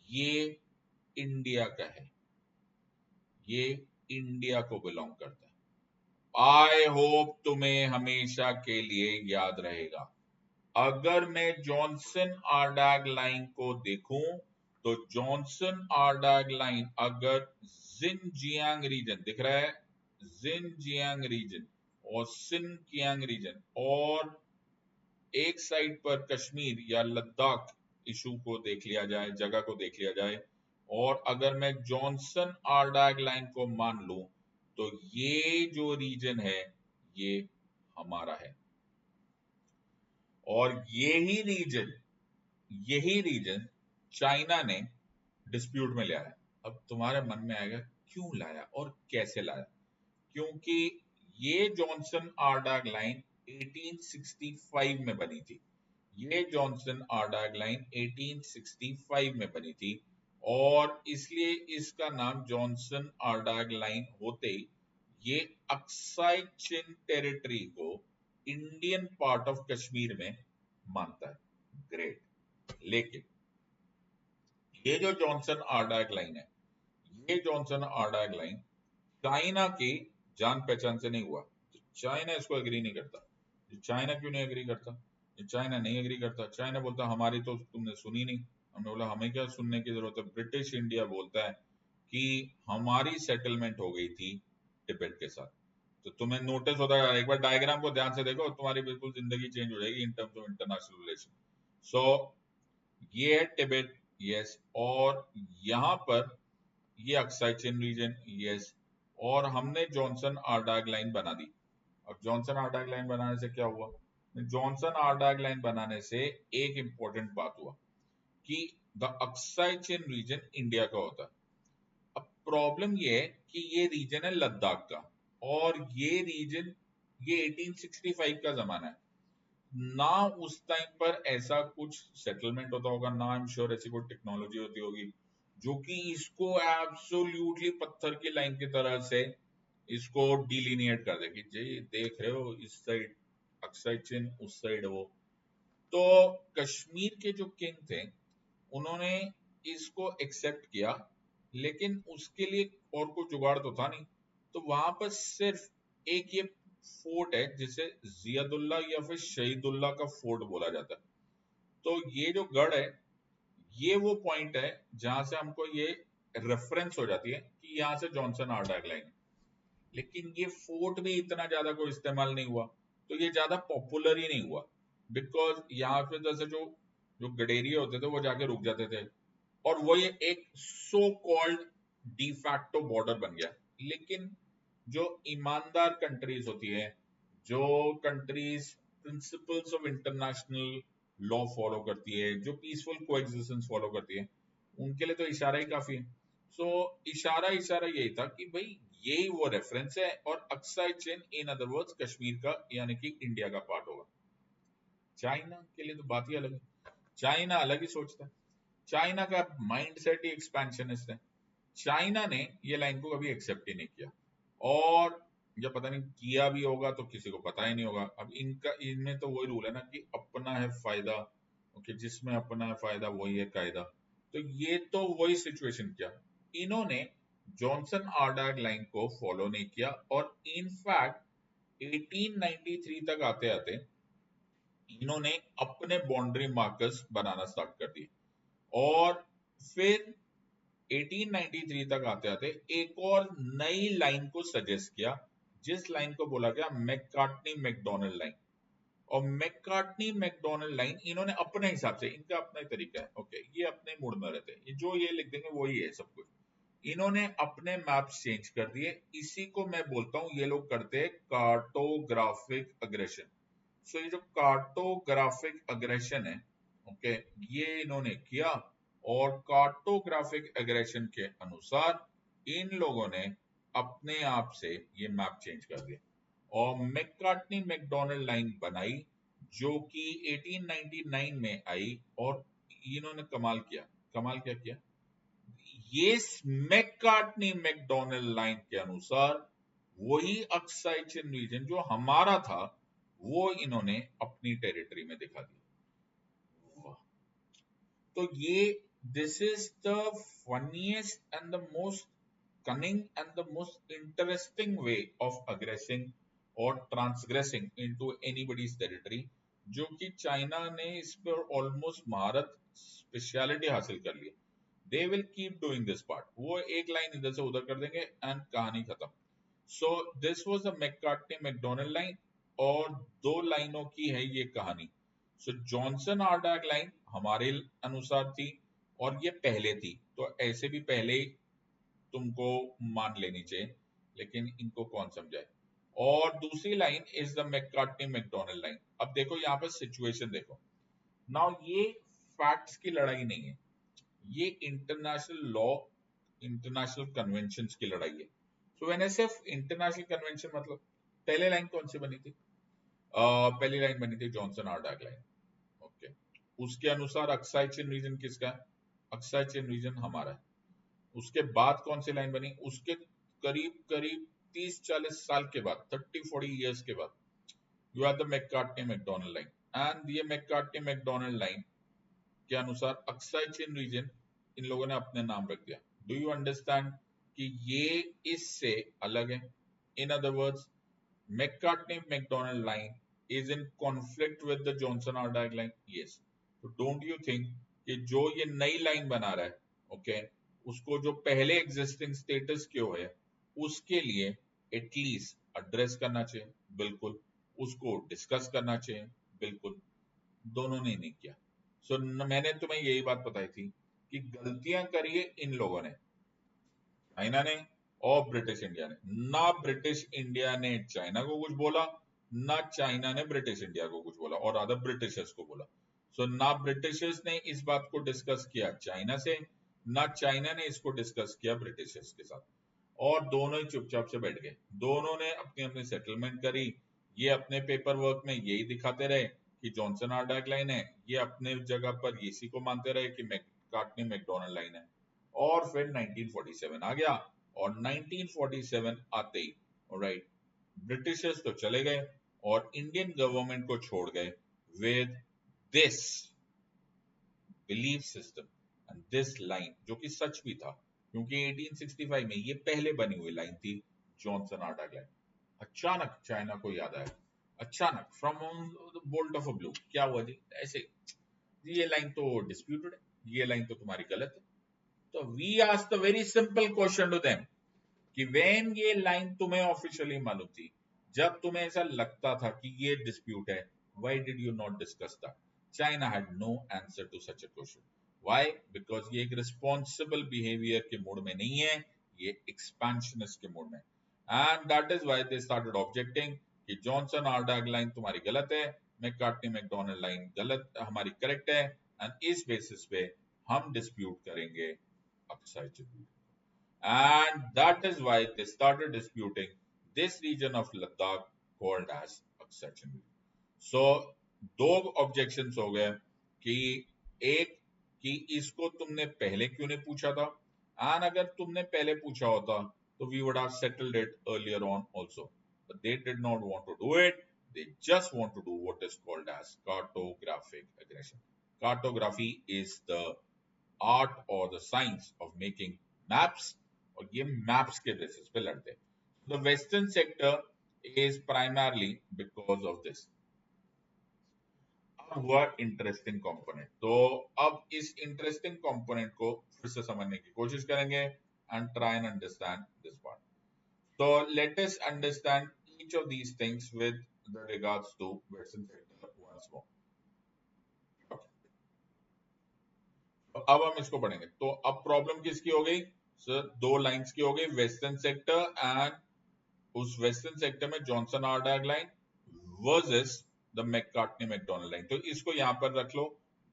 ये इंडिया का है, ये इंडिया को बिलोंग करता है। आई होप तुम्हें हमेशा के लिए याद रहेगा। अगर मैं जॉनसन आर्डाग लाइन को देखूं तो जॉनसन आर्डाग लाइन अगर जिनजियांग रीजन दिख रहा है, जिनजियांग रीजन और सिनकियांग रीजन, और एक साइड पर कश्मीर या लद्दाख इशू को देख लिया जाए, जगह को देख लिया जाए, और अगर मैं जॉनसन आर्डाग लाइन को मान लूं तो ये जो रीजन है ये हमारा है। और यही रीजन चाइना ने डिस्प्यूट में लिया है। अब तुम्हारे मन में आएगा क्यों लाया और कैसे लाया? क्योंकि ये जॉनसन आर्डाग लाइन 1865 में बनी थी, ये जॉनसन आर्डाग लाइन 1865 में बनी थी, और इसलिए इसका नाम जॉनसन आर्डाग लाइन होते ही ये अक्साई चिन टेरिटरी को इंडियन पार्ट ऑफ कश्मीर में मानता है। ग्रेट। लेकिन ये जो जॉनसन आर्डाग लाइन है, ये जॉनसन आर्डाग लाइन चाइना की जान पहचान से नहीं हुआ, तो चाइना इसको एग्री नहीं करता। चाइना क्यों नहीं एग्री करता? चाइना नहीं एग्री करता, चाइना बोलता हमारी तो तुमने सुनी नहीं। हमने बोला हमें क्या सुनने की जरूरत है। ब्रिटिश इंडिया बोलता है कि हमारी सेटलमेंट हो गई थी तिब्बत के साथ। तो तुम्हें नोटिस होता है, एक बार डायग्राम को ध्यान से देखो, तुम्हारी बिल्कुल जिंदगी चेंज हो जाएगी in terms of international relation. So ये है तिब्बत, यस, और यहां पर ये अक्साई चिन रीजन, यस, और हमने जॉनसन आर्डाग लाइन बना दी। अब जॉनसन आर्डाग लाइन बनाने से क्या हुआ? जॉनसन आर्डाग लाइन बनाने से एक इंपॉर्टेंट बात हुआ कि the Aksai Chin region India का होता है। अब प्रॉब्लम ये है कि ये रीजन है लद्दाख का, और ये रीजन, ये 1865 का जमाना है ना, उस टाइम पर ऐसा कुछ सेटलमेंट होता होगा ना, आई एम श्योर ऐसी कोई टेक्नोलॉजी होती होगी जो कि इसको एब्सोल्युटली पत्थर की लाइन की तरह से इसको डिलीनिएट कर दे कि जी देख रहे हो इस साइड अक्साई चिन, उस साइड वो। तो कश्मीर के जो किंग थे उन्होंने इसको एक्सेप्ट किया, लेकिन उसके लिए और कोई जुगाड़ तो था नहीं। तो वहां पर सिर्फ एक ये फोर्ट है जिसे जियादुल्ला या फिर शहीदुल्ला का फोर्ट बोला जाता है। तो ये जो गढ़ है, ये वो पॉइंट है जहां से हमको ये रेफरेंस हो जाती है कि यहाँ से जॉनसन आर्डाग लाइन। लेकिन ये फोर्ट भी इतना ज्यादा कोई इस्तेमाल नहीं हुआ, तो ये ज्यादा पॉपुलर ही नहीं हुआ, बिकॉज यहाँ पे जैसे जो जो गडेरिया होते थे वो जाके रुक जाते थे, और वो ये एक सो कॉल्ड डिफैक्टो बॉर्डर बन गया। लेकिन जो ईमानदार कंट्रीज होती है, जो countries principles of international law follow करती है, जो पीसफुल कोएग्जिस्टेंस फॉलो करती है, उनके लिए तो इशारा ही काफी है। सो इशारा इशारा यही था कि भाई यही वो रेफरेंस है, और अक्साई चिन इन अदर वर्ड्स कश्मीर का यानी कि इंडिया का पार्ट होगा। चाइना के लिए तो बात ही अलग है, चाइना अलग ही सोचता है, चाइना का माइंड सेट ही एक्सपेंशनिस्ट है। चाइना ने ये लाइन को कभी एक्सेप्ट ही नहीं किया, और जब पता नहीं किया भी होगा तो किसी को पता ही नहीं होगा। अब इनका, इनमें तो वही रूल है ना कि अपना है फायदा, ओके, जिसमें अपना है फायदा वही है कायदा। तो ये तो वही सिचुएशन किया, इन्होंने जॉनसन आर्डाग लाइन को फॉलो नहीं किया, और इनफैक्ट 1893 तक आते आते इन्होंने अपने बाउंड्री मार्कर्स बनाना स्टार्ट कर दिए, और फिर 1893 तक आते आते एक और नई लाइन को सजेस्ट किया, जिस लाइन को बोला गया मैककार्टनी मैकडोनल्ड लाइन। और मैककार्टनी मैकडोनल्ड लाइन इन्होंने अपने हिसाब से, इनका अपना ही तरीका है, ओके, ये अपने मूड में रहते हैं, जो ये लिख देंगे वही है सब कुछ। इन्होंने अपने मैप्स चेंज कर दिए। इसी को मैं बोलता हूं, ये लोग करते हैं कार्टोग्राफिक अग्रेशन। सो ये जो कार्टोग्राफिक अग्रेशन है, ओके, ये इन्होंने किया और कार्टोग्राफिक अग्रेशन के अनुसार इन लोगों ने अपने आप से ये मैप चेंज कर दिया और मैकार्टनी मैकडॉनल्ड लाइन बनाई, जो कि 1899 में आई। और इन्होंने कमाल किया। कमाल क्या किया? ये मैकार्टनी मैकडॉनल्ड लाइन के अनुसार वही अक्साई चिन रीजन जो हमारा था, वो इन्होंने अपनी टेरिटरी में दिखा दिया। तो ये this is the funniest and the most cunning and the most interesting way of aggressing or transgressing into anybody's territory, जो कि चाइना ने इस पर ऑलमोस्ट महारत स्पेशलिटी हासिल कर ली। They will keep doing this part. वो एक लाइन इधर से उधर कर देंगे एंड कहानी खत्म। So this was the Macartney MacDonald line और दो लाइनों की है ये कहानी। सो जॉनसन आर्डैक लाइन हमारे अनुसार थी और ये पहले थी, तो ऐसे भी पहले तुमको मान लेनी चाहिए, लेकिन इनको कौन समझाए। और दूसरी line is the Macartney MacDonald line. अब देखो यहाँ पर सिचुएशन देखो। नाउ ये फैक्ट्स की लड़ाई नहीं है, ये इंटरनेशनल लॉ, इंटरनेशनल कन्वेंशन की लड़ाई है। सो व्हेन आई से इंटरनेशनल कन्वेंशन मतलब पहले लाइन कौन सी बनी थी? पहली लाइन बनी थी जॉनसन आर्डैक लाइन, ओके। उसके अनुसार अक्साई चिन रीजन किसका है? अक्साई चिन रीजन हमारा है। उसके बाद कौन सी लाइन बनी? उसके करीब करीब 30-40 साल के बाद, 30-40 इयर्स के बाद, you are the Macartney MacDonald line. And ये मैकार्टनी मैकडॉनल्ड लाइन के अनुसार अक्साई चिन रीजन इन लोगों ने अपने नाम रख दिया। डू यू अंडरस्टैंड कि ये इससे अलग है? In other words, Macartney MacDonald line is in conflict with the Johnson Ardagh line. Yes. तो डोंट यू थिंक कि जो ये नई लाइन बना रहा है, ओके, उसको जो पहले एग्जिस्टिंग स्टेटस क्यों है उसके लिए एटलीस्ट एड्रेस करना चाहिए? बिल्कुल। उसको डिस्कस करना चाहिए? बिल्कुल। दोनों ने नहीं किया। सो मैंने तुम्हें यही बात बताई थी कि गलतियां करिए इन लोगों ने, चाइना ने और ब्रिटिश इंडिया ने। ना ब्रिटिश इंडिया ने चाइना को कुछ बोला, ना चाइना ने ब्रिटिश इंडिया को कुछ बोला, और अदर ब्रिटिशर्स को बोला। सो ना ब्रिटिशर्स ने इस बात को डिस्कस किया चाइना से, ना चाइना ने इसको डिस्कस किया ब्रिटिशर्स के साथ, और दोनों ही चुपचाप से बैठ गए। दोनों ने अपनी अपनी सेटलमेंट करी। ये अपने पेपर वर्क में यही दिखाते रहे कि जॉनसन आर्डैक लाइन है, ये अपने जगह पर इसी को मानते रहे कि मैकार्टनी मैकडॉनल्ड लाइन है। और फिर 1947 आ गया और 1947 आते ही, ऑलराइट, ब्रिटिशर्स तो चले गए और इंडियन गवर्नमेंट को छोड़ गए with this belief system and this line, जो कि सच भी था क्योंकि 1865 में ये पहले बनी हुई लाइन थी, जॉनसन आर्डैक लाइन। अचानक चाइना को याद आया, अचानक from the bolt of a blue, क्या हुआ जी? ऐसे ये लाइन तो डिस्प्यूटेड है, ये लाइन तो तुम्हारी गलत है। तो we asked the very simple question to them कि व्हेन ये लाइन तुम्हें ऑफिशियली मालूम थी, जब तुम्हें ऐसा लगता था कि ये डिस्प्यूट है, why did you not discuss that? China had no answer to such a question. Why? Because ये एक रिस्पॉन्सिबल बिहेवियर के मूड में नहीं है, ये एक्सपेंशनिस्ट के मूड में। And that is why they started objecting कि जॉनसन आर्डैक लाइन तुम्हारी गलत है, मैकार्टनी मैकडॉनल्ड लाइन गलत, हमारी करेक्ट है, एंड इस बेसिस पे हम डिस्प्यूट करेंगे Aksai chin. And that is why they started disputing this region of Ladakh called as Aksai Chin region. So दो ऑब्जेक्शंस हो गए कि एक कि इसको तुमने पहले क्यों नहीं पूछा था, एंड अगर तुमने पहले पूछा होता तो we would have settled it earlier on also, but they did not want to do it. They just want to do what is called as cartographic aggression. Cartography is the art or the science of making maps, और ये maps के basis पे लड़ते हैं। The western sector is primarily because of this. अब हुआ interesting component, तो अब इस इंटरेस्टिंग कंपोनेंट को फिर से समझने की कोशिश करेंगे and try and understand this part. तो let us understand each of these things with regards to western sector once more. अब हम इसको पढ़ेंगे। तो अब प्रॉब्लम किसकी हो गई? सर दो लाइंस की हो गई, वेस्टर्न सेक्टर एंड उस वेस्टर्न सेक्टर में Johnson Ardagh line versus the Macartney MacDonald line. तो इसको यहां पर रख लो,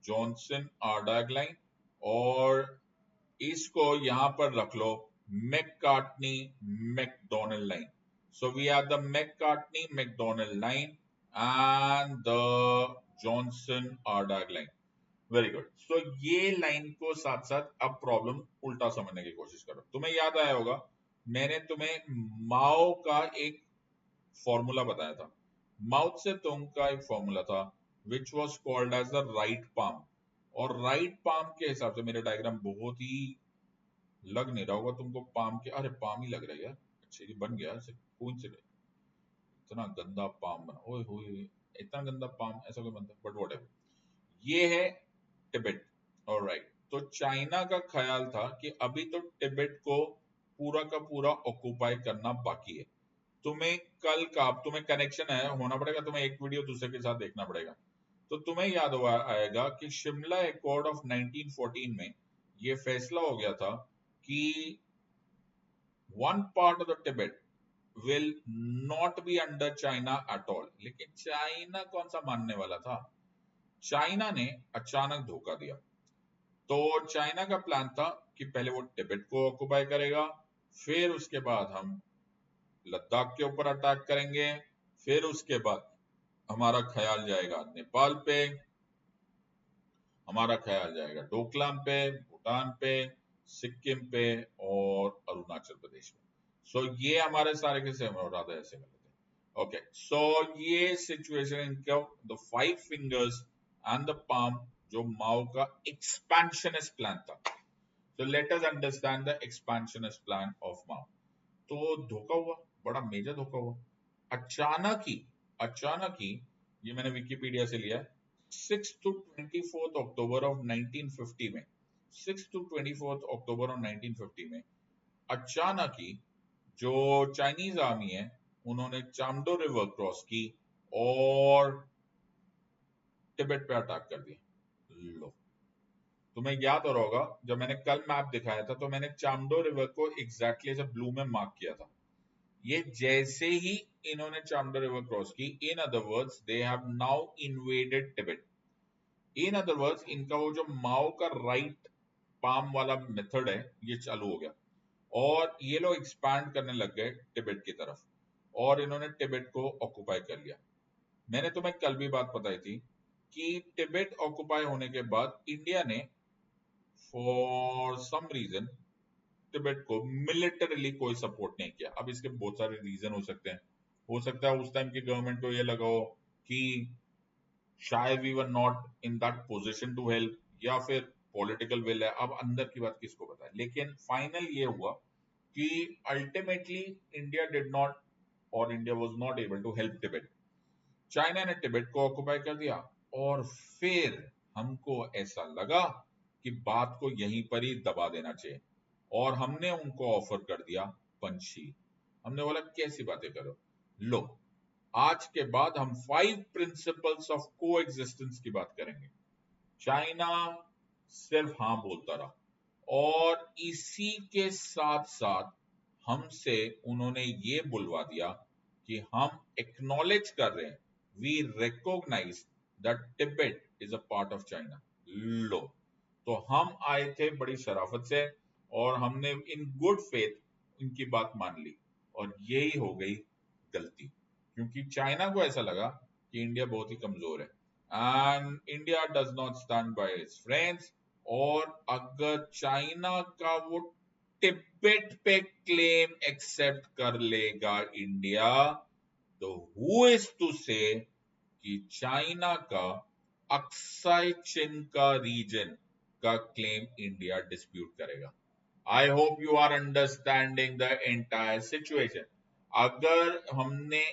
जॉनसन आर्डर्ग लाइन, और इसको यहां पर रख लो Macartney MacDonald line. So we are the Macartney MacDonald line and the Johnson Ardagh line. Very good. So ये लाइन को साथ साथ अब प्रॉब्लम उल्टा समझने की कोशिश करो। तुम्हें याद आया होगा मैंने तुम्हें माओ का एक फॉर्मूला बताया था, माओ से तुंग का एक फॉर्मूला था which was called as the right palm. और राइट पाम के हिसाब से मेरा डायग्राम बहुत ही लग नहीं रहा होगा तुमको, पाम के, अरे पाम ही लग रहा है यार, अच्छा ये बन गया कोइंसिडेंस। इतना गंदा पाम बना, ओए होए, इतना गंदा पाम ऐसा कोई बनता है, बट व्हाटएवर। ये है टिबेट। ऑलराइट, तो चाइना का ख्याल था कि अभी तो टिबेट को पूरा का पूरा ऑक्युपाई करना बाकी है। तुम्हें कल का, तुम्हें कनेक्शन है होना पड़ेगा, तुम्हें एक वीडियो दूसरे के साथ देखना पड़ेगा। तो तुम्हें याद हुआ आएगा कि शिमला एकॉर्ड ऑफ 1914 में ये फैसला हो गया था कि one part of the Tibet will not be under China at all. लेकिन चाइना कौन सा मानने वाला था? चाइना ने अचानक धोखा दिया। तो चाइना का प्लान था कि पहले वो टिबेट को ऑक्युपाई करेगा, फिर उसके बाद हम लद्दाख के ऊपर अटैक करेंगे, फिर उसके बाद हमारा ख्याल जाएगा नेपाल पे, हमारा ख्याल जाएगा डोकलाम पे, भूटान पे, सिक्किम पे और अरुणाचल प्रदेश में। सो ये हमारे सारे के सेम हो रहा था, ऐसे गलत है। ओके, सो ये सिचुएशन इनका the five fingers and the palm जो माओ का एक्सपेंशनिस्ट प्लान था। So let us understand the expansionist plan of Mao. तो धोखा हुआ, बड़ा मेजर धोखा हुआ। अचानक ही ये मैंने विकिपीडिया से लिया है, 6 to 24 अक्टूबर ऑफ 1950 में, 6 to 24 अक्टूबर ऑफ 1950 में अचानक ही जो चाइनीज आर्मी है उन्होंने चामडो रिवर क्रॉस की और तिब्बत पे अटैक कर दिया। लो, तुम्हें याद हो रहा होगा जब मैंने कल मैप दिखाया था तो मैंने चामडो रिवर को एग्जैक्टली ऐसे ब्लू में मार्क किया था। ये जैसे ही इन्होंने चामडो रिवर क्रॉस की, इन other words they have now invaded Tibet. In other words इनका वो जो माओ का राइट पाम वाला मेथड है ये चालू हो गया और ये लोग एक्सपैंड करने लग गए टिबेट की तरफ और इन्होंने टिबेट को ऑक्युपाई कर लिया। मैंने तुम्हें कल भी बात बताई थी कि टिबेट ऑक्युपाई होने के बाद इंडिया ने फॉर सम रीजन टिबेट को मिलिटरीली कोई सपोर्ट नहीं किया। अब इसके बहुत सारे रीजन हो सकते हैं। हो सकता है उस टाइम की गवर्नमेंट को ये लगा हो कि शायद we were not in that position to help, या फिर पॉलिटिकल विल है। अब अंदर की बात किसको पता है, लेकिन फाइनल ये हुआ कि अल्टीमेटली इंडिया डिड नॉट, और India was not able to help Tibet. China ने टिबेट को ऑक्युपाई कर दिया और फिर हमको ऐसा लगा कि बात को यहीं पर ही दबा देना चाहिए और हमने उनको ऑफर कर दिया पंछी। हमने बोला कैसी बातें करो, लो आज के बाद हम 5 प्रिंसिपल्स ऑफ को एग्जिस्टेंस की बात करेंगे। चाइना सिर्फ हाँ बोलता रहा और इसी के साथ साथ हमसे उन्होंने ये बुलवा दिया कि हम एक्नॉलेज कर रहे हैं, we recognise that Tibet is a part of China. लो, तो हम आए थे बड़ी शराफत से और हमने इन गुड फेथ इनकी बात मान ली और यही हो गई गलती, क्योंकि चाइना को ऐसा लगा कि इंडिया बहुत ही कमजोर है and India does not stand by it's friends. और अगर चाइना का वो तिब्बत पे क्लेम एक्सेप्ट कर लेगा इंडिया, तो हु इज टू से कि चाइना का अक्साई चिन का रीजन का क्लेम इंडिया डिस्प्यूट करेगा। I hope you are understanding the entire situation. अगर हमने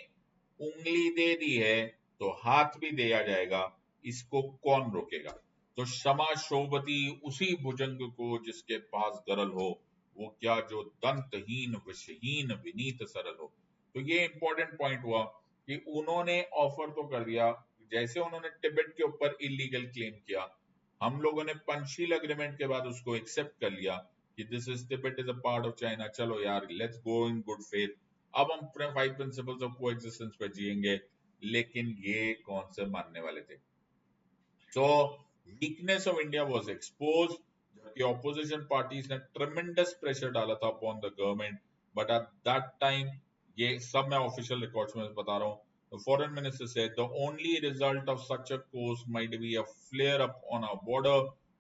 उंगली दे दी है तो हाथ भी दिया जाएगा, इसको कौन रोकेगा? तो क्षमा शोभती उसी भुजंग को जिसके पास गरल हो, वो क्या जो दंतहीन विषहीन विनीत सरल हो। तो ये इंपॉर्टेंट पॉइंट हुआ कि उन्होंने ऑफर तो कर दिया, जैसे उन्होंने तिब्बत के ऊपर इलीगल क्लेम किया, हम लोगों ने पंचशील एग्रीमेंट के बाद उसको एक्सेप्ट कर लिया कि this is Tibet is a part of China, चलो यार let's go in good faith, अब हम 5 प्रिंसिपल्स ऑफ कोएग्जिस्टेंस पे जिएंगे। लेकिन ये कौन से मानने वाले थे? So weakness of India was exposed. The opposition parties ने tremendous pressure डाला था upon the government, but at that time, ये सब मैं official records में बता रहा हूँ, the foreign minister said the only result of such a course might be a flare up on our border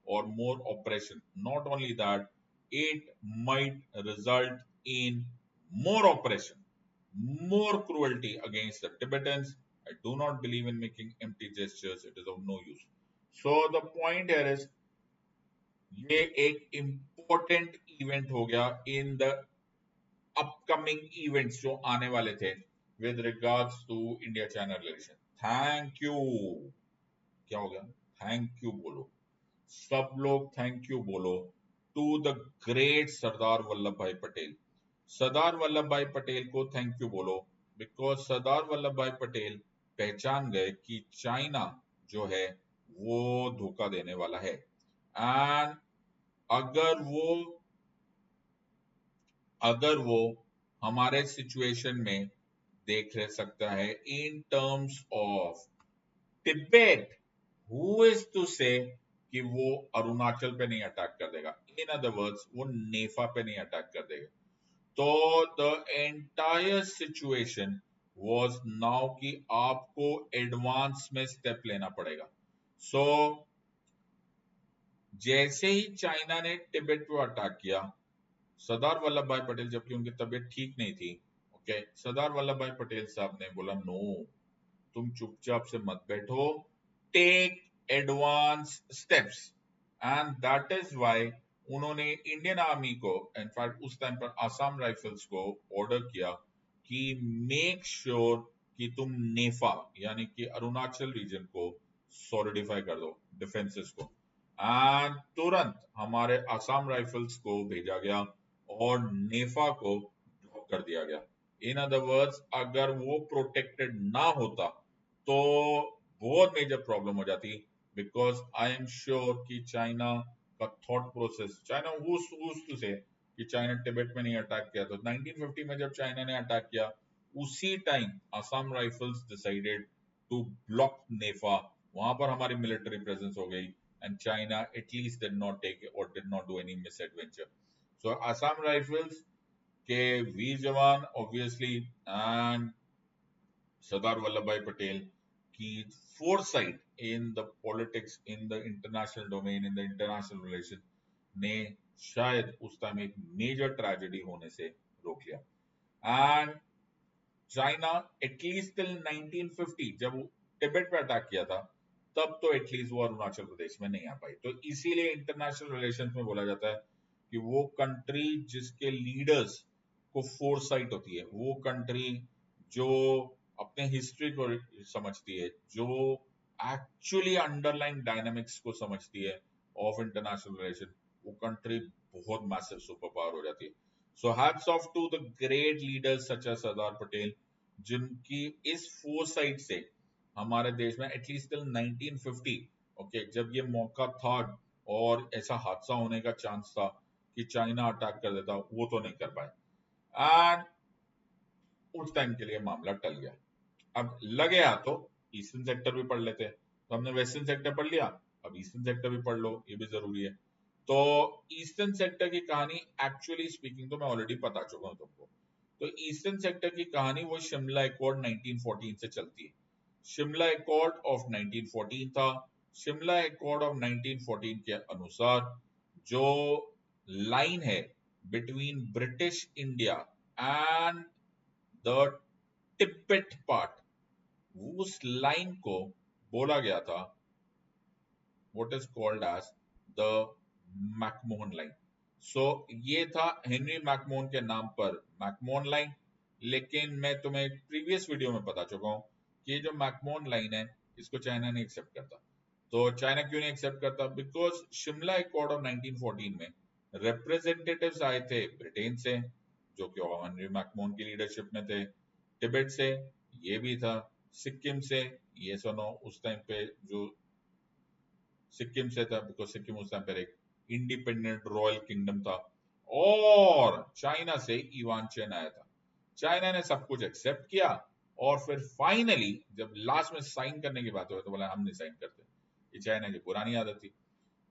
or more oppression. Not only that, it might result in more oppression, more cruelty against the Tibetans. I do not believe in making empty gestures. It is of no use. So the point here is, ये एक important event हो गया in the upcoming events जो आने वाले थे with regards to India China relation. Thank you, क्या हो गया? थैंक यू बोलो, सब लोग थैंक यू बोलो to the great Sardar Vallabh Bhai Patel. Sardar Vallabh Bhai Patel को थैंक यू बोलो, बिकॉज सरदार वल्लभ भाई पटेल पहचान गए कि चाइना जो है वो धोखा देने वाला है। एंड अगर वो अगर वो हमारे सिचुएशन में देख रह सकता है in terms of Tibet, who is to say कि वो अरुणाचल पे नहीं अटैक कर देगा? इन अदर वर्ड्स वो नेफा पे नहीं अटैक कर देगा। तो the entire situation was now कि आपको एडवांस में स्टेप लेना पड़ेगा। सो जैसे ही चाइना ने तिब्बत पर अटैक किया, सरदार वल्लभ भाई पटेल, जबकि उनकी तबीयत ठीक नहीं थी, ओके, सरदार वल्लभ भाई पटेल साहब ने बोला नो, तुम चुपचाप से मत बैठो, take advance steps. And that is why उन्होंने इंडियन आर्मी को, इनफैक्ट उस टाइम पर आसाम राइफल्स को ऑर्डर किया कि मेक श्योर कि तुम नेफा यानी कि अरुणाचल रीजन को सॉलिडिफाई कर दो, डिफेंसेस को। एंड तुरंत हमारे आसाम राइफल्स को भेजा गया और नेफा को ड्रॉप कर दिया गया। इन अदर वर्ड्स, अगर वो प्रोटेक्टेड ना होता तो बहुत मेजर प्रॉब्लम हो जाती, बिकॉज आई एम श्योर कि चाइना का thought process, China to say कि चाइना तिब्बत में नहीं अटैक किया, तो 1950 में जब चाइना ने अटैक किया, उसी time Assam rifles decided to block NEFA, वहां पर हमारी मिलिट्री प्रेजेंस हो गई, and China at least did not take और did not do any misadventure. So Assam rifles के वीर जवान ऑब्वियसली एंड सरदार वल्लभ भाई पटेल की foresight in the politics, in the international domain, in the international relation ने शायद उस टाइम एक मेजर ट्रेजेडी होने से रोक लिया। एंड चाइना एटलीस्ट टिल 1950 जब वो तिब्बत पे अटैक किया था, तब तो एटलीस्ट वो अरुणाचल प्रदेश में नहीं आ पाई। तो इसीलिए इंटरनेशनल रिलेशंस में बोला जाता है कि वो कंट्री जिसके लीडर्स को फोरसाइट होती है, वो कंट्री जो अपने हिस्ट्री को समझती है, जो एक्चुअली अंडरलाइन डायनामिक्स को समझती है ऑफ इंटरनेशनल रिलेशन, वो कंट्री बहुत मैसिव सुपर पावर हो जाती है। So hats off to the great leaders such as Sardar Patel, जिनकी इस फोरसाइट से हमारे देश में एटलीस्ट टिल 1950, ओके, जब ये मौका था और ऐसा हादसा होने का चांस था कि चाइना अटैक कर देता, वो तो नहीं कर पाए। एंड उस टाइम के लिए मामला टल गया। अब लगे हाथ तो ईस्टर्न सेक्टर भी पढ़ लेते हैं, तो हमने वेस्टर्न सेक्टर पढ़ लिया, अब ईस्टर्न सेक्टर भी पढ़ लो, ये भी जरूरी है। तो ईस्टर्न सेक्टर की कहानी एक्चुअली स्पीकिंग तो मैं ऑलरेडी बता चुका हूं तुमको। तो ईस्टर्न सेक्टर की कहानी वो शिमला एकॉर्ड 1914 से चलती है। शिमला एकॉर्ड ऑफ 1914 था। शिमला एकॉर्ड ऑफ 1914 के अनुसार जो लाइन है between British India and the Tibet part, उस लाइन को बोला गया था what is called as the McMahon line. So ये था हेनरी मैकमोहन के नाम पर मैकमोहन लाइन। लेकिन मैं तुम्हें प्रीवियस वीडियो में बता चुका हूं कि ये जो मैकमोहन लाइन है, इसको चाइना नहीं एक्सेप्ट करता। तो चाइना क्यों नहीं एक्सेप्ट करता? बिकॉज शिमला एकॉर्ड ऑफ 1914 में रिप्रेजेंटेटिव्स आए थे ब्रिटेन से, जो कि हेनरी मैकमोहन की लीडरशिप में थे, तिब्बत से ये भी था, सिक्किम से ये सुनो, उस टाइम पे जो सिक्किम से था, बिकॉज सिक्किम उस टाइम पर एक इंडिपेंडेंट रॉयल किंगडम था, और चाइना से ईवान चेन आया था। चाइना ने सब कुछ एक्सेप्ट किया और फिर फाइनली जब लास्ट में साइन करने की बात हुई तो बोला हम नहीं साइन करते। ये चाइना की पुरानी आदत थी।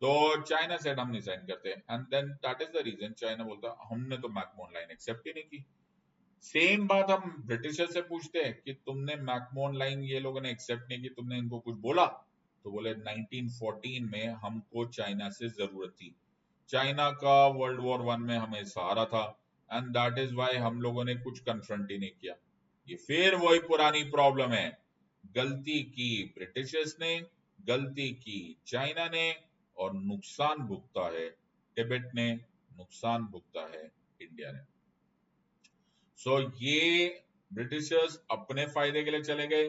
तो चाइना सेड हम नहीं साइन करते and then that is the reason China बोलता हमने तो मैकमोहन लाइन एक्सेप्ट ही नहीं की। सेम बात हम ब्रिटिशर से पूछते हैं कि तुमने मैकमोहन लाइन ये लोगों ने एक्सेप्ट नहीं की, तुमने इनको कुछ बोला? तो बोले 1914 में हमको चाइना से जरूरत थी, चाइना का वर्ल्ड वॉर वन में हमें सहारा था एंड दैट इज वाई हम लोगों ने कुछ कन्फ्रंट ही नहीं किया। ये फिर वही पुरानी प्रॉब्लम है, गलती की ब्रिटिशर्स ने, गलती की चाइना ने और नुकसान भुगता है तिब्बत ने, नुकसान भुगता है इंडिया ने। सो ये ब्रिटिशर्स अपने फायदे के लिए चले गए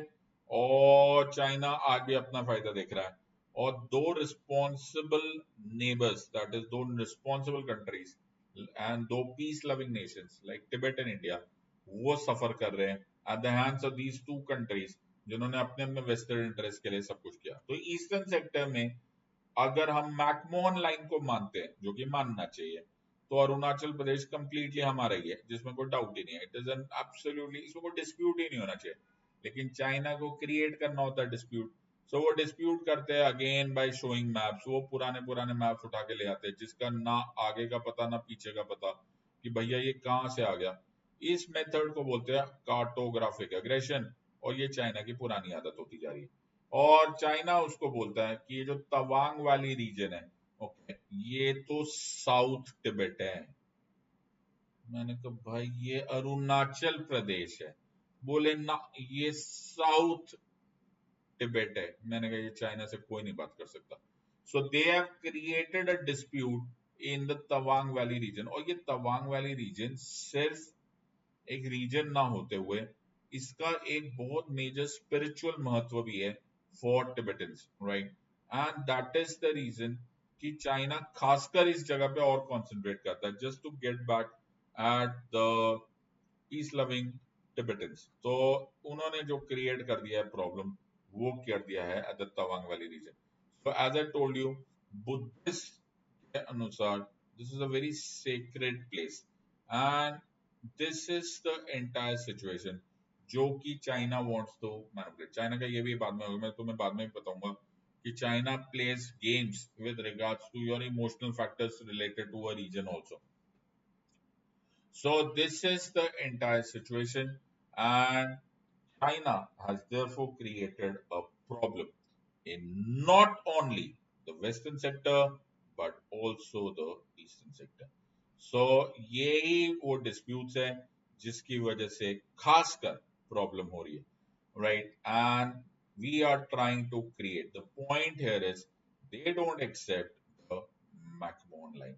और चाइना आज भी अपना फायदा देख रहा है। और दो रिस्पॉन्सिबल नेबर्स, दैट इज दो रिस्पॉन्सिबल कंट्रीज एंड दो peace loving Nations like Tibet and India, वो सफर कर रहे हैं at the hands of these two countries जिन्होंने अपने अपने वेस्टर्न इंटरेस्ट के लिए सब कुछ किया। तो ईस्टर्न सेक्टर में अगर हम मैकमोहन लाइन को मानते हैं, जो कि मानना चाहिए, तो अरुणाचल प्रदेश कंप्लीटली हमारा ही है, जिसमें कोई डाउट ही नहीं है। इट इज एन एब्सोल्युटली, इसमें कोई डिस्प्यूट ही नहीं होना चाहिए। लेकिन चाइना को क्रिएट करना होता है डिस्प्यूट। सो वो डिस्प्यूट करते हैं अगेन बाय शोइंग मैप्स। वो पुराने पुराने मैप्स उठा के ले आते हैं जिसका ना आगे का पता ना पीछे का पता कि भैया ये कहाँ से आ गया। इस मेथड को बोलते हैं कार्टोग्राफिक एग्रेशन और ये चाइना की पुरानी आदत होती जा रही है। और चाइना उसको बोलता है कि ये जो तवांग वाली रीजन है, ओके, ये तो साउथ तिब्बत है। मैंने कहा भाई ये अरुणाचल प्रदेश है। बोले ना ये साउथ तिब्बत है। मैंने कहा ये चाइना से कोई नहीं बात कर सकता। So they have created a dispute in the Tawang valley region. और ये तवांग वैली रीजन सिर्फ एक रीजन ना होते हुए इसका एक बहुत मेजर स्पिरिचुअल महत्व भी है for Tibetans, right? And that is the reason कि चाइना खासकर इस जगह पे और कंसंट्रेट करता है just to get back at the peace loving Tibetans. तो उन्होंने जो क्रिएट कर दिया है प्रॉब्लम, वो कर दिया है at the Tawang valley region. So as I told you, Buddhist के अनुसार this is a very sacred place and this is the entire situation जो कि China wants to manipulate. China का ये भी बाद में होगा, मैं तुम्हें बाद में बताऊंगा कि China plays games with regards to your emotional factors related to a region also. So this is the entire situation, and China has therefore created a problem in not only the western sector but also the eastern sector. So यही वो disputes हैं जिसकी वजह से खासकर problem हो रही है, right? And we are trying to create. The point here is they don't accept the McMahon line.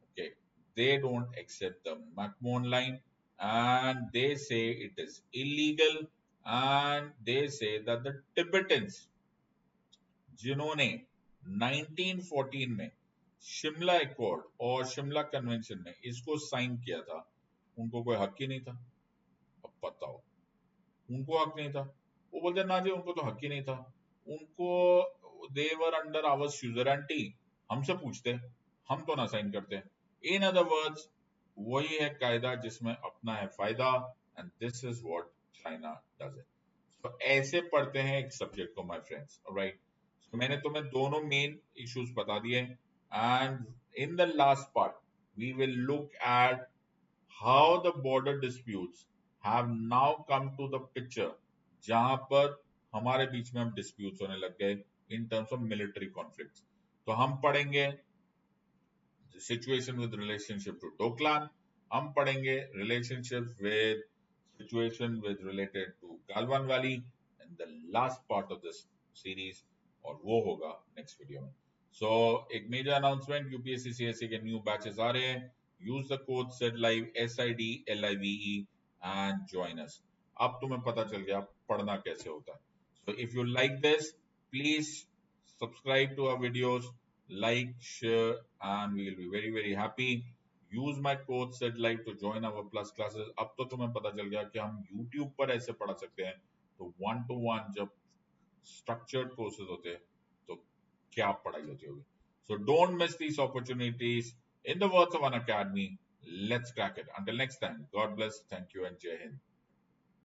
Okay, they don't accept the McMahon line and they say it is illegal and they say that the Tibetans जिन्होंने 1914 में Shimla accord और Shimla convention में इसको sign किया था, उनको कोई हक ही नहीं था। अब बताओ, उनको हक नहीं था? वो बोलते ना जी उनको तो हक ही नहीं था, उनको देवर अंडर आवर स्यूजरेंटी, हमसे पूछते, हम तो ना साइन करते। इन अदर वर्ड्स वही है कायदा जिसमें अपना है फायदा and this is what China does it. तो ऐसे पढ़ते हैं एक सब्जेक्ट को माय फ्रेंड्स, राइट? तो मैंने तुम्हें दोनों मेन इश्यूज बता दिए and in the last part we will look at how the border disputes have now come to the picture जहां पर हमारे बीच में हम disputes होने लग गए in terms of military conflicts। तो हम पढ़ेंगे situation with relationship to Doklam, हम पढ़ेंगे relationship with situation with related to Galwan Valley and the last part of this series और वो होगा next video में। So एक major announcement, UPSC CSE के new batches आ रहे हैं। use the code SIDLIVE SIDLIVE and join us। अब तुम्हें पता चल गया पढ़ना कैसे होता है। So if you like this, please subscribe to our videos, like, share, and we will be very very happy। use my code SIDLIVE to join our plus classes। अब तो तुम्हें पता चल गया कि हम YouTube पर ऐसे पढ़ा सकते हैं। तो 1-to-1 जब structured courses होते हैं तो क्या पढ़ाई होती होगी। So don't miss these opportunities। In the words of an academy, let's crack it. Until next time, God bless, thank you, and Jai Hind.